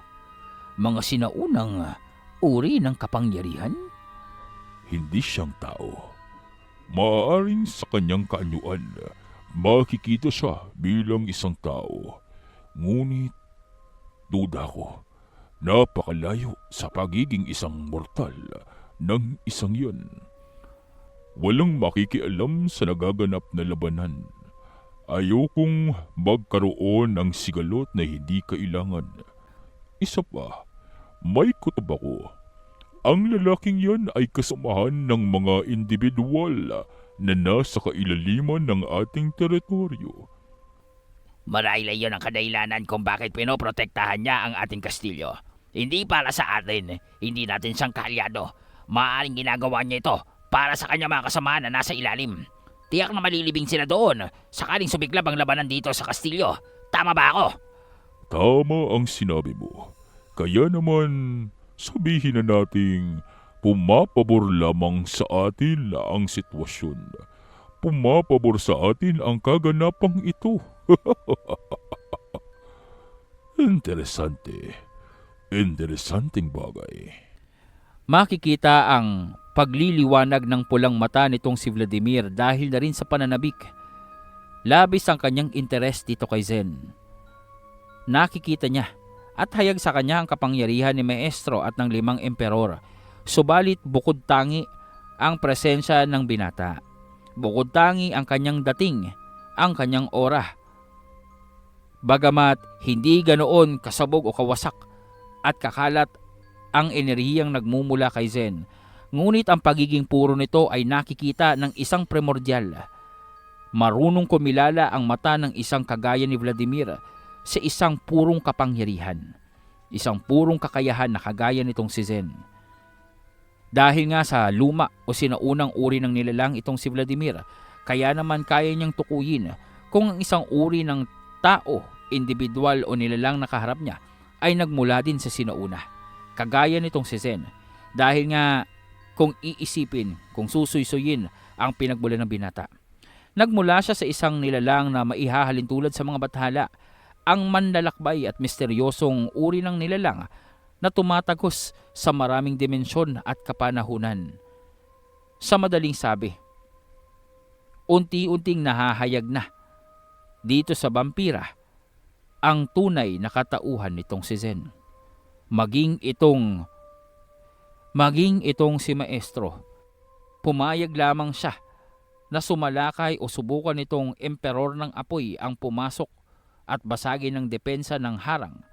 Mga sinaunang uri ng kapangyarihan? Hindi siyang tao. Maaaring sa kanyang kaanyuan, makikita siya bilang isang tao. Ngunit, duda ko, napakalayo sa pagiging isang mortal ng isang yun. Walang makikialam sa nagaganap na labanan. Ayokong magkaroon ng sigalot na hindi kailangan. Isa pa, may kutob ako. Ang lalaking yan ay kasamahan ng mga individual na nasa kailaliman ng ating teritoryo. Marahil yun ang kadahilanan kung bakit pinoprotektahan niya ang ating kastilyo. Hindi para sa atin, hindi natin siyang kaalyado. Maaaring ginagawa niya ito para sa kanyang mga kasamahan na nasa ilalim. Tiyak na malilibing sila doon sakaling sumiklab ang labanan dito sa kastilyo. Tama ba ako? Tama ang sinabi mo. Kaya naman, sabihin na nating pumapabor lamang sa atin ang sitwasyon. Pumapabor sa atin ang kaganapang ito. Interesante. Interesanting bagay. Makikita ang pagliliwanag ng pulang mata nitong si Vladimir dahil na rin sa pananabik. Labis ang kanyang interes dito kay Zen. Nakikita niya at hayag sa kanya ang kapangyarihan ni Maestro at ng 5 emperor. Subalit bukod tangi ang presensya ng binata. Bukod tangi ang kanyang dating, ang kanyang aura. Bagamat hindi ganoon kasabog o kawasak at kakalat ang enerhiyang nagmumula kay Zen, ngunit ang pagiging puro nito ay nakikita ng isang primordial. Marunong kumilala ang mata ng isang kagaya ni Vladimir sa isang purong kapangyarihan, isang purong kakayahan na kagaya nitong si Zen. Dahil nga sa luma o sinaunang uri ng nilalang itong si Vladimir, kaya naman kaya niyang tukuyin kung ang isang uri ng tao, individual o nilalang na kaharap niya ay nagmula din sa sinauna, kagaya nitong si Zen. Dahil nga kung iisipin, kung susuysuyin ang pinagmula ng binata, nagmula siya sa isang nilalang na maihahalin tulad sa mga bathala, ang manlalakbay at misteryosong uri ng nilalang na tumatagos sa maraming dimensyon at kapanahunan. Sa madaling sabi, unti-unting nahahayag na dito sa vampira ang tunay na katauhan nitong si Zen. Maging itong si Maestro, pumayag lamang siya na sumalakay o subukan nitong emperor ng apoy ang pumasok at basagin ng depensa ng harang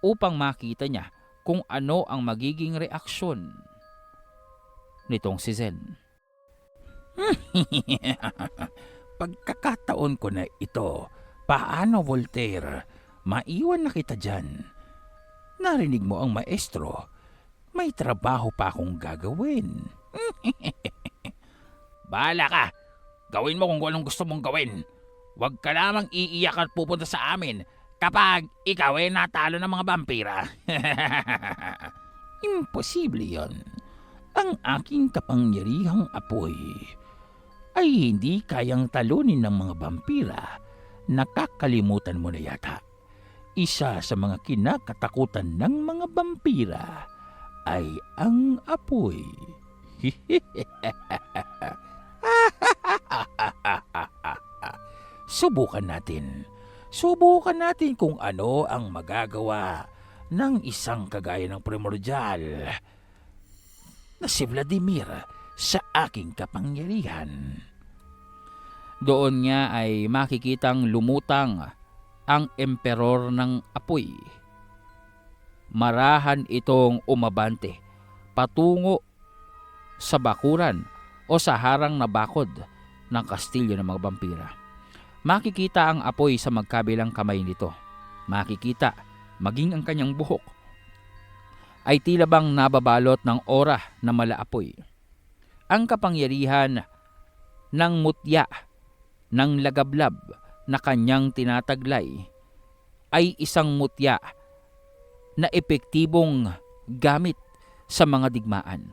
upang makita niya kung ano ang magiging reaksyon nitong si Zen. Pagkakataon ko na ito, paano Voltaire? Maiwan na kita dyan. Narinig mo ang maestro, may trabaho pa akong gagawin. Bahala ka. Gawin mo kung anong gusto mong gawin. Huwag ka lamang iiyak at pupunta sa amin kapag ikaw ay natalo ng mga vampira. Imposible yon. Ang aking kapangyarihang apoy ay hindi kayang talunin ng mga vampira. Nakakalimutan mo na yata. Isa sa mga kinakatakutan ng mga vampira ay ang apoy. Subukan natin. Subukan natin kung ano ang magagawa ng isang kagaya ng primordial na si Vladimir sa aking kapangyarihan. Doon nga ay makikitang lumutang ang emperor ng apoy. Marahan itong umabante patungo sa bakuran o sa harang na bakod ng kastilyo ng mga vampira. Makikita ang apoy sa magkabilang kamay nito. Makikita maging ang kanyang buhok ay tila bang nababalot ng aura na malaapoy. Ang kapangyarihan ng mutya ng lagablab na kanyang tinataglay ay isang mutya na epektibong gamit sa mga digmaan.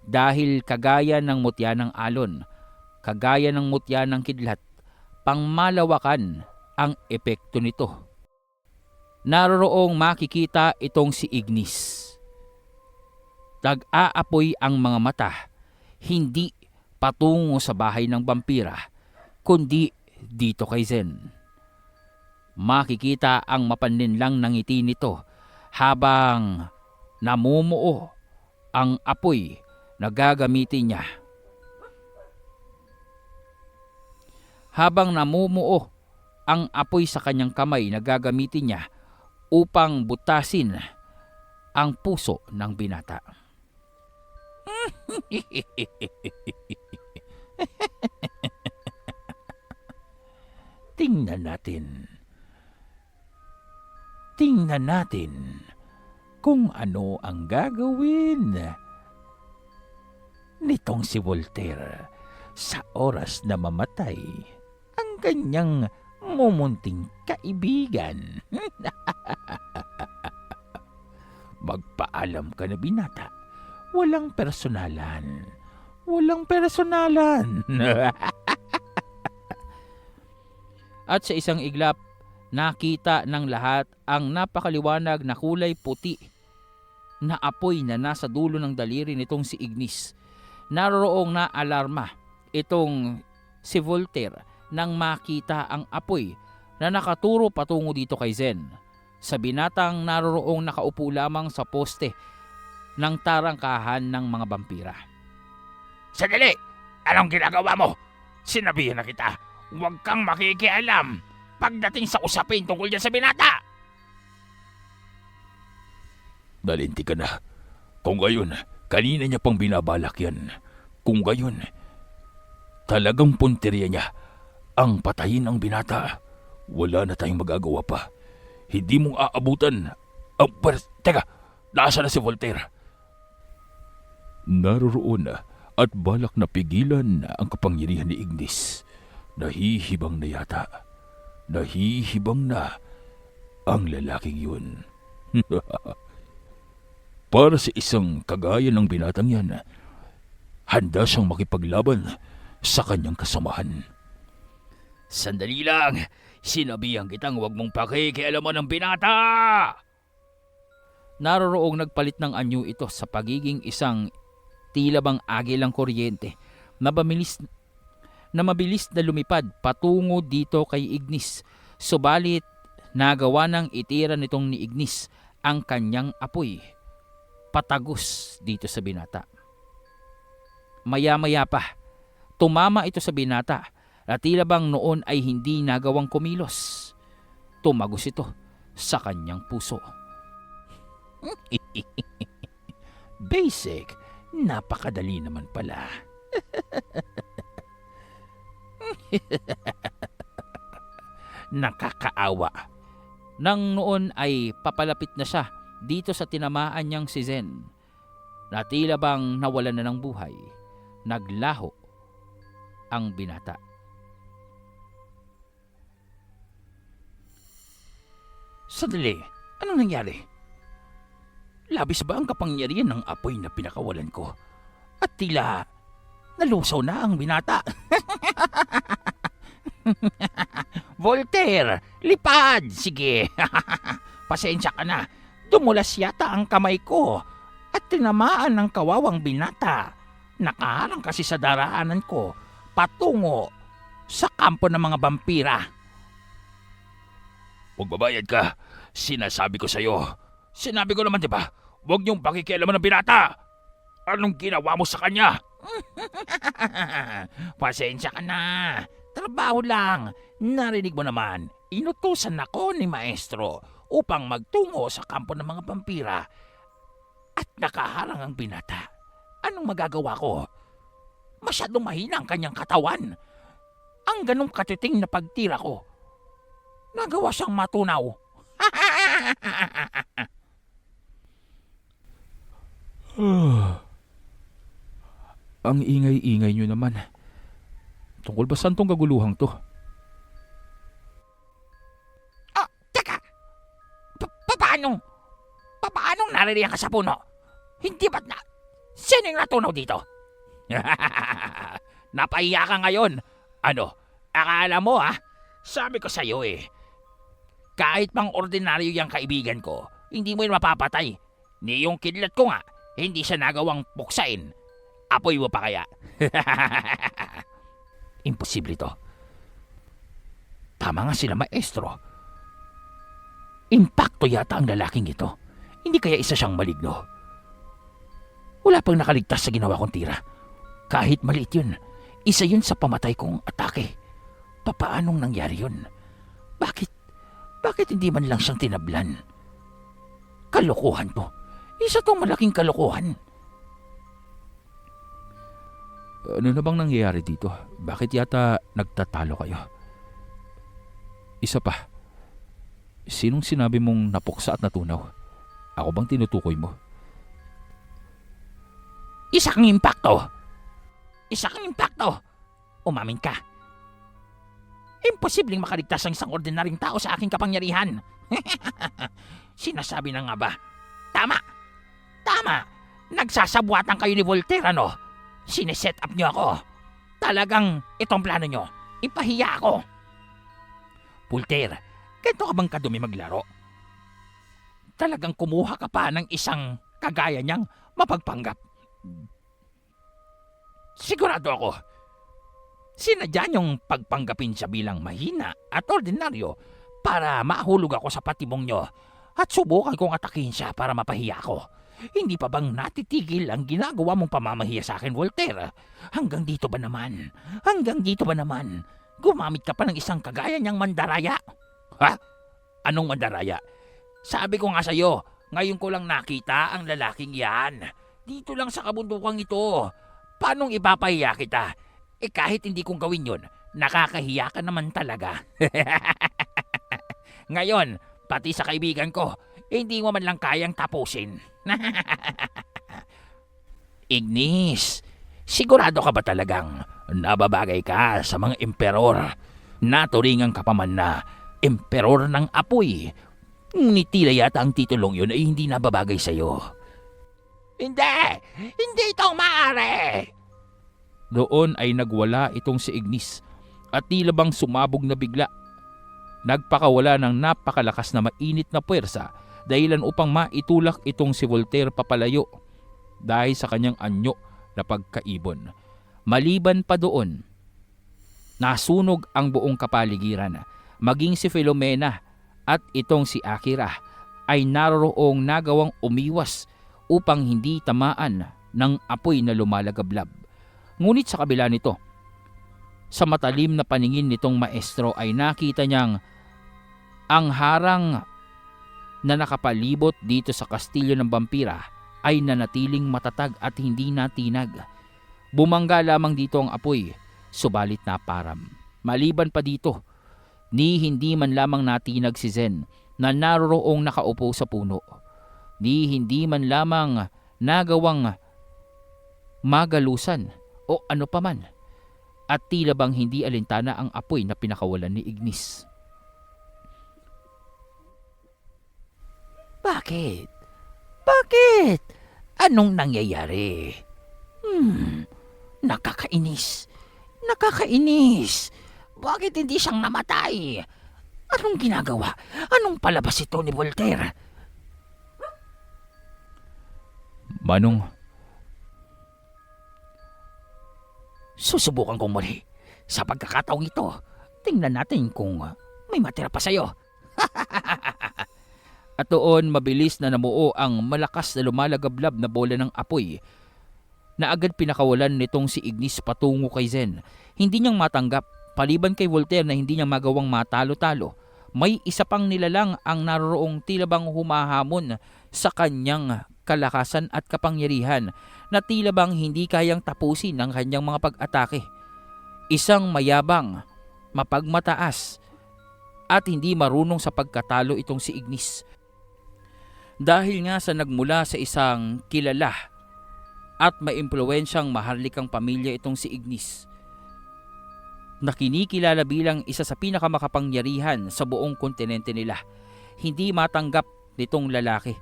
Dahil kagaya ng mutya ng alon, kagaya ng mutya ng kidlat, pangmalawakan ang epekto nito. Naroroong makikita itong si Ignis. Tag-aapoy ang mga mata, hindi patungo sa bahay ng vampira, kundi dito kay Zen. Makikita ang mapaninlang ng ngiti nito habang namumuo ang apoy na gagamitin niya. Habang namumuo ang apoy sa kanyang kamay na gagamitin niya upang butasin ang puso ng binata. Tingnan natin kung ano ang gagawin nitong si Voltaire sa oras na mamatay ang kanyang mumunting kaibigan. Magpaalam ka na binata. Walang personalan. At sa isang iglap, nakita ng lahat ang napakaliwanag na kulay puti na apoy na nasa dulo ng daliri nitong si Ignis. Naroroong na-alarma itong si Voltaire nang makita ang apoy na nakaturo patungo dito kay Zen. sa binatang naroroong nakaupo lamang sa poste ng tarangkahan ng mga vampira. Sandali! Anong ginagawa mo? Sinabihan na kita, huwag kang makikialam pagdating sa usapin tungkol dyan sa binata! Nalinti ka na. Kung gayon, kanina niya pang binabalak yan. Kung gayon, talagang punteriya niya ang patayin ang binata. Wala na tayong magagawa pa. Hindi mong aabutan ang Teka, nasaan na si Voltaire? Naroroon na at balak na pigilan ang kapangyarihan ni Ignis. Nahihibang na yata. Nahihibang na ang lalaking yun. Para sa isang kagaya ng binatang yan, handa siyang makipaglaban sa kanyang kasamahan. Sandali lang! Sinabihan kitang huwag mong pakikialaman ng binata! Naroroong nagpalit ng anyo ito sa pagiging isang tila bang agilang kuryente na mabilis na lumipad patungo dito kay Ignis. Subalit nagawa ng itira nitong ni Ignis ang kanyang apoy patagos dito sa binata. Maya-maya pa, tumama ito sa binata na tila bang noon ay hindi nagawang kumilos. Tumagos ito sa kanyang puso. Basic, napakadali naman pala. Nakakaawa. Nang noon ay papalapit na siya dito sa tinamaan niyang si Zen, na tila bang nawalan na ng buhay. Naglaho ang binata. Sandali, anong nangyari? Labis ba ang kapangyarihan ng apoy na pinakawalan ko? At tila nalusaw na ang binata. Voltaire! Lipad! Sige! Pasensya ka na. Dumulas yata ang kamay ko at tinamaan ng kawawang binata. Nakaharang kasi sa daraanan ko patungo sa kampo ng mga vampira. Magbabayad ka. Sinasabi ko sa'yo. Sinabi ko naman, di ba? Huwag niyong pakikialaman ng binata. Anong ginawa mo sa kanya? Pasensya ka na. Trabaho lang. Narinig mo naman, inutusan ako ni Maestro upang magtungo sa kampo ng mga vampira at nakaharang ang binata. Anong magagawa ko? Masyadong mahina ang kanyang katawan. Ang ganong katiting na pagtira ko, nagawa siyang matunaw. Ang ingay-ingay nyo naman. Tungkol ba saan tong kaguluhang to? Teka! Paano naririyan ka sa puno? Hindi ba't na... Sino yung natunaw dito? Napahiya ka ngayon. Ano? Akala mo Sabi ko sa'yo kahit pang ordinaryo yung kaibigan ko, hindi mo yun mapapatay. Ni yung kidlat ko nga, hindi siya nagawang puksain. Apoy mo pa kaya? Imposible to. Tama nga sila, Maestro. Impakto yata ang lalaking ito. Hindi kaya isa siyang maligno. Wala pang nakaligtas sa ginawa kong tira. Kahit maliit yun, isa yun sa pamatay kong atake. Papaanong nangyari yun? Bakit hindi man lang siyang tinablan? Kalokohan to. Isa tong malaking kalokohan. Ano na bang nangyayari dito? Bakit yata nagtatalo kayo? Isa pa. Sinong sinabi mong napuksa at natunaw? Ako bang tinutukoy mo? Isa kang impakto. Umamin ka. Imposibleng makaligtas ang isang ordinaryong tao sa aking kapangyarihan. Sinasabi na nga ba? Tama. Nagsasabuatan kayo ni Voltaire, ano? Sineset up niyo ako. Talagang itong plano niyo. Ipahiya ako. Voltaire, ganito ka bang kadumi maglaro? Talagang kumuha ka pa ng isang kagaya niyang mapagpanggap. Sigurado ako, sinadya niyong pagpanggapin siya bilang mahina at ordinaryo para mahulog ako sa patibong niyo at subukan kong atakin siya para mapahiya ko. Hindi pa bang natitigil ang ginagawa mong pamamahiya sa akin, Voltaire? Hanggang dito ba naman? Hanggang dito ba naman? Gumamit ka pa ng isang kagaya niyang mandaraya. Ha? Anong mandaraya? Sabi ko nga sa'yo, ngayon ko lang nakita ang lalaking yan. Dito lang sa kabundukang ito. Paanong ipapahiya kita? Kahit hindi kong gawin yun, nakakahiya ka naman talaga. Ngayon, pati sa kaibigan ko, hindi mo man lang kayang tapusin. Ignis, sigurado ka ba talagang nababagay ka sa mga emperor? Naturingan ka pa man na emperor ng apoy. Ngunit tila yata ang titulong yun ay hindi nababagay sa'yo. Hindi! Hindi ito maaari! Doon ay nagwala itong si Ignis at tila bang sumabog na bigla. Nagpakawala ng napakalakas na mainit na puwersa dahilan upang maitulak itong si Voltaire papalayo dahil sa kanyang anyo na pagkaibon. Maliban pa doon, nasunog ang buong kapaligiran. Maging si Filomena at itong si Akira ay naroroong nagawang umiwas upang hindi tamaan ng apoy na lumalagablab. Ngunit sa kabila nito, sa matalim na paningin nitong maestro ay nakita niyang ang harang na nakapalibot dito sa kastilyo ng Vampira ay nanatiling matatag at hindi natinag. Bumangga lamang dito ang apoy, subalit naparam. Maliban pa dito, ni hindi man lamang natinag si Zen na naroroong nakaupo sa puno. Ni hindi man lamang nagawang magalusan o ano paman. At tila bang hindi alintana ang apoy na pinakawalan ni Ignis. Bakit? Bakit? Anong nangyayari? Nakakainis. Nakakainis. Bakit hindi siyang namatay? Anong ginagawa? Anong palabas ito ni Voltaire? Manong, susubukan kong muli. Sa pagkakataong ito, tingnan natin kung may matira pa sa'yo. At doon mabilis na namuo ang malakas na lumalagablab na bola ng apoy na agad pinakawalan nitong si Ignis patungo kay Zen. Hindi niyang matanggap, paliban kay Voltaire na hindi niya magawang matalo-talo. May isa pang nilalang ang naroroong tila bang humahamon sa kanyang kalakasan at kapangyarihan na tila bang hindi kayang tapusin ng kanyang mga pag-atake. Isang mayabang, mapagmataas at hindi marunong sa pagkatalo itong si Ignis. Dahil nga sa nagmula sa isang kilala at maimpluwensyang maharlikang pamilya itong si Ignis, na kinikilala bilang isa sa pinakamakapangyarihan sa buong kontinente nila. Hindi matanggap nitong lalaki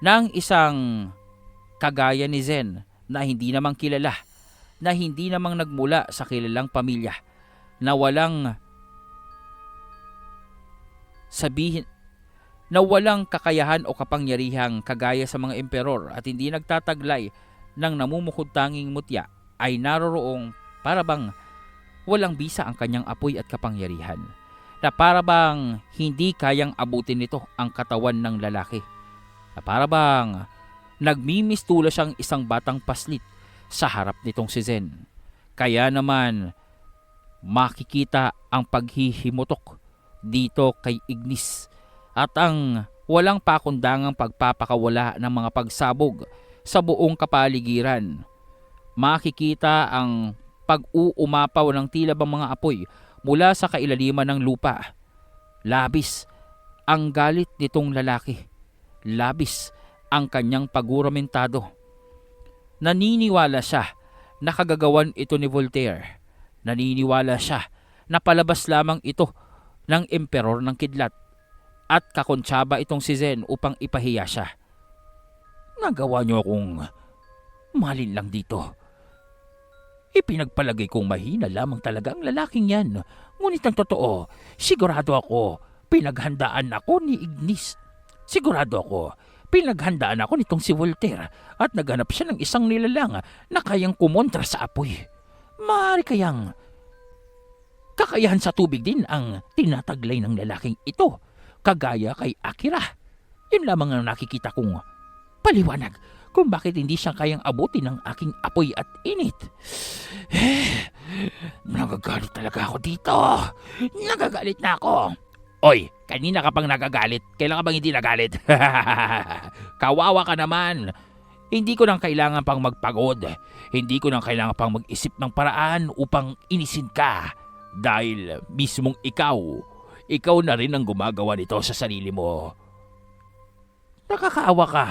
ng isang kagaya ni Zen na hindi namang kilala, na hindi namang nagmula sa kilalang pamilya, na walang kakayahan o kapangyarihang kagaya sa mga emperor at hindi nagtataglay ng namumukod tanging mutya, ay naroroong parabang walang bisa ang kanyang apoy at kapangyarihan, na parabang hindi kayang abutin nito ang katawan ng lalaki, na parabang nagmimistula siyang isang batang paslit sa harap nitong si Zen. Kaya naman makikita ang paghihimutok dito kay Ignis at ang walang pakundangang pagpapakawala ng mga pagsabog sa buong kapaligiran. Makikita ang pag-uumapaw ng tila bang mga apoy mula sa kailaliman ng lupa. Labis ang galit nitong lalaki. Labis ang kanyang paguramentado. Naniniwala siya na kagagawan ito ni Voltaire. Naniniwala siya na palabas lamang ito ng emperor ng kidlat at kakontsaba itong si Zen upang ipahiya siya. Nagawa niyo akong malin lang dito. Ipinagpalagay kong mahina lamang talaga ang lalaking yan. Ngunit ang totoo, sigurado ako, pinaghandaan ako ni Ignis. Sigurado ako, pinaghandaan ako nitong si Voltaire at naghanap siya ng isang nilalang na kayang kumontra sa apoy. Maaari kayang kakayahan sa tubig din ang tinataglay ng lalaking ito, kagaya kay Akira. Yun lamang ang nakikita kong paliwanag kung bakit hindi siya kayang abutin ng aking apoy at init. Nagagalit talaga ako dito. Nagagalit na ako. Oy, kanina ka pang nagagalit. Kailan ka bang hindi nagalit? Kawawa ka naman. Hindi ko nang kailangan pang magpagod. Hindi ko nang kailangan pang mag-isip ng paraan upang inisin ka. Dahil mismong ikaw na rin ang gumagawa nito sa sarili mo. Nakakaawa ka.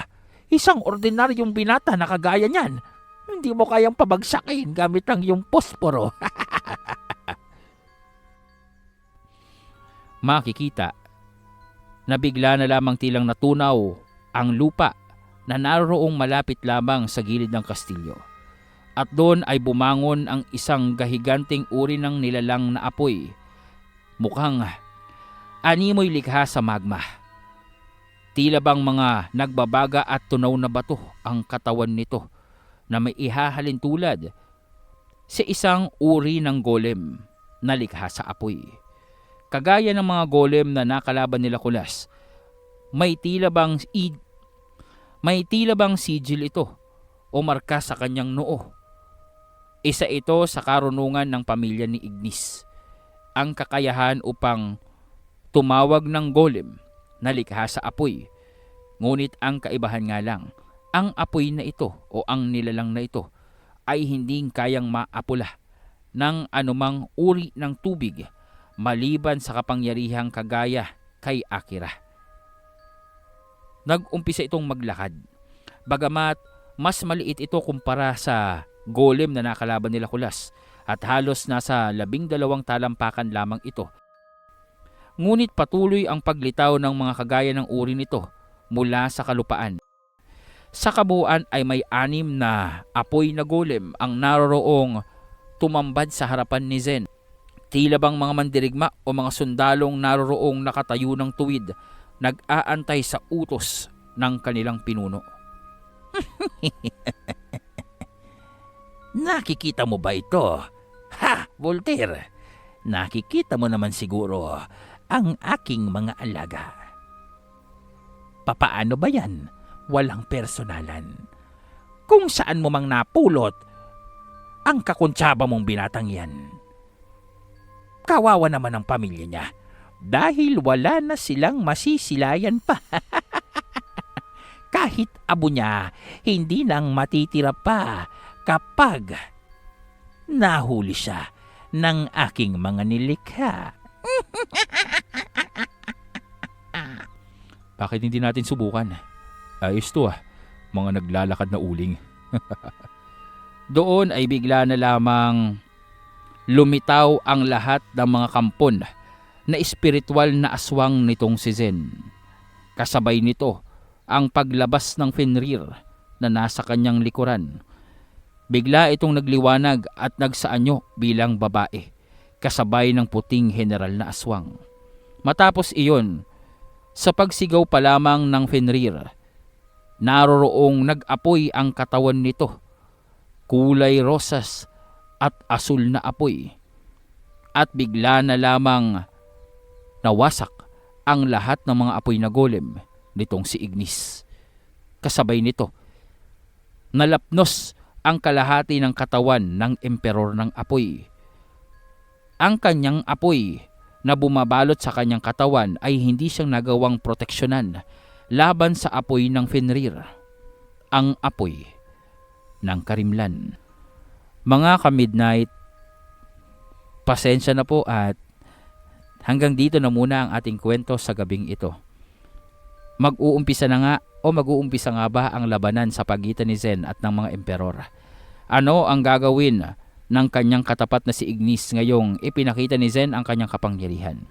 Isang ordinaryong binata na kagaya niyan. Hindi mo kayang pabagsakin gamit ang iyong posporo. Makikita na bigla na lamang tilang natunaw ang lupa na naroong malapit lamang sa gilid ng kastilyo. At doon ay bumangon ang isang gahiganting uri ng nilalang na apoy. Mukhang animoy likha sa magma. Tila bang mga nagbabaga at tunaw na bato ang katawan nito na may ihahalin tulad sa isang uri ng golem na likha sa apoy. Kagaya ng mga golem na nakalaban nila Kulas, may tila bang sigil ito o marka sa kanyang noo. Isa ito sa karunungan ng pamilya ni Ignis, ang kakayahan upang tumawag ng golem na likha sa apoy. Ngunit ang kaibahan nga lang, ang apoy na ito o ang nilalang na ito ay hindi kayang maapula ng anumang uri ng tubig maliban sa kapangyarihang kagaya kay Akira. Nag-umpisa itong maglakad. Bagamat mas maliit ito kumpara sa golem na nakalaban nila Kulas at halos nasa 12 talampakan lamang ito. Ngunit patuloy ang paglitaw ng mga kagaya ng uri nito mula sa kalupaan. Sa kabuuan ay may 6 na apoy na golem ang naroroong tumambad sa harapan ni Zen. Tila bang mga mandirigma o mga sundalong naroroong nakatayo ng tuwid, nag-aantay sa utos ng kanilang pinuno. Nakikita mo ba ito? Ha, Voltaire! Nakikita mo naman siguro ang aking mga alaga. Papaano ba yan? Walang personalan. Kung saan mo mang napulot ang kakuntsaba mong binatang yan. Kawawa naman ang pamilya niya dahil wala na silang masisilayan pa. Kahit abo niya, hindi nang matitira pa kapag nahuli siya ng aking mga nilikha. Bakit hindi natin subukan? Ayos to mga naglalakad na uling. Doon ay bigla na lamang lumitaw ang lahat ng mga kampon na espiritual na aswang nitong si Zen. Kasabay nito ang paglabas ng Fenrir na nasa kanyang likuran. Bigla itong nagliwanag at nagsaanyo bilang babae, kasabay ng puting general na aswang. Matapos iyon, sa pagsigaw pa lamang ng Fenrir, naroroong nag-apoy ang katawan nito, kulay rosas at asul na apoy. At bigla na lamang nawasak ang lahat ng mga apoy na golem nitong si Ignis. Kasabay nito, nalapnos ang kalahati ng katawan ng emperor ng apoy. Ang kanyang apoy na bumabalot sa kanyang katawan ay hindi siyang nagawang proteksyonan laban sa apoy ng Fenrir, ang apoy ng karimlan. Mga ka-midnight, pasensya na po at hanggang dito na muna ang ating kwento sa gabing ito. Mag-uumpisa na nga o mag-uumpisa nga ba ang labanan sa pagitan ni Zen at ng mga emperor? Ano ang gagawin ng kanyang katapat na si Ignis ngayong ipinakita ni Zen ang kanyang kapangyarihan?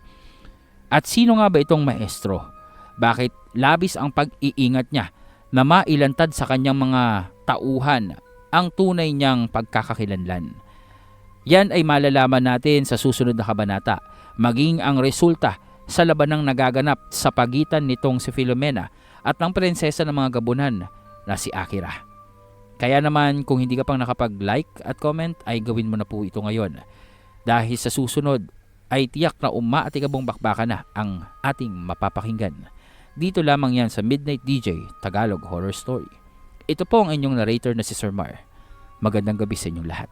At sino nga ba itong maestro? Bakit labis ang pag-iingat niya na mailantad sa kanyang mga tauhan ang tunay niyang pagkakakilanlan? Yan ay malalaman natin sa susunod na kabanata, maging ang resulta sa labanang nagaganap sa pagitan nitong si Filomena at ng prinsesa ng mga gabunan na si Akira. Kaya naman kung hindi ka pang nakapag-like at comment ay gawin mo na po ito ngayon. Dahil sa susunod ay tiyak na umaatikabong bakbakan na ang ating mapapakinggan. Dito lamang yan sa Midnight DJ Tagalog Horror Story. Ito po ang inyong narrator na si Sir Mar. Magandang gabi sa inyong lahat.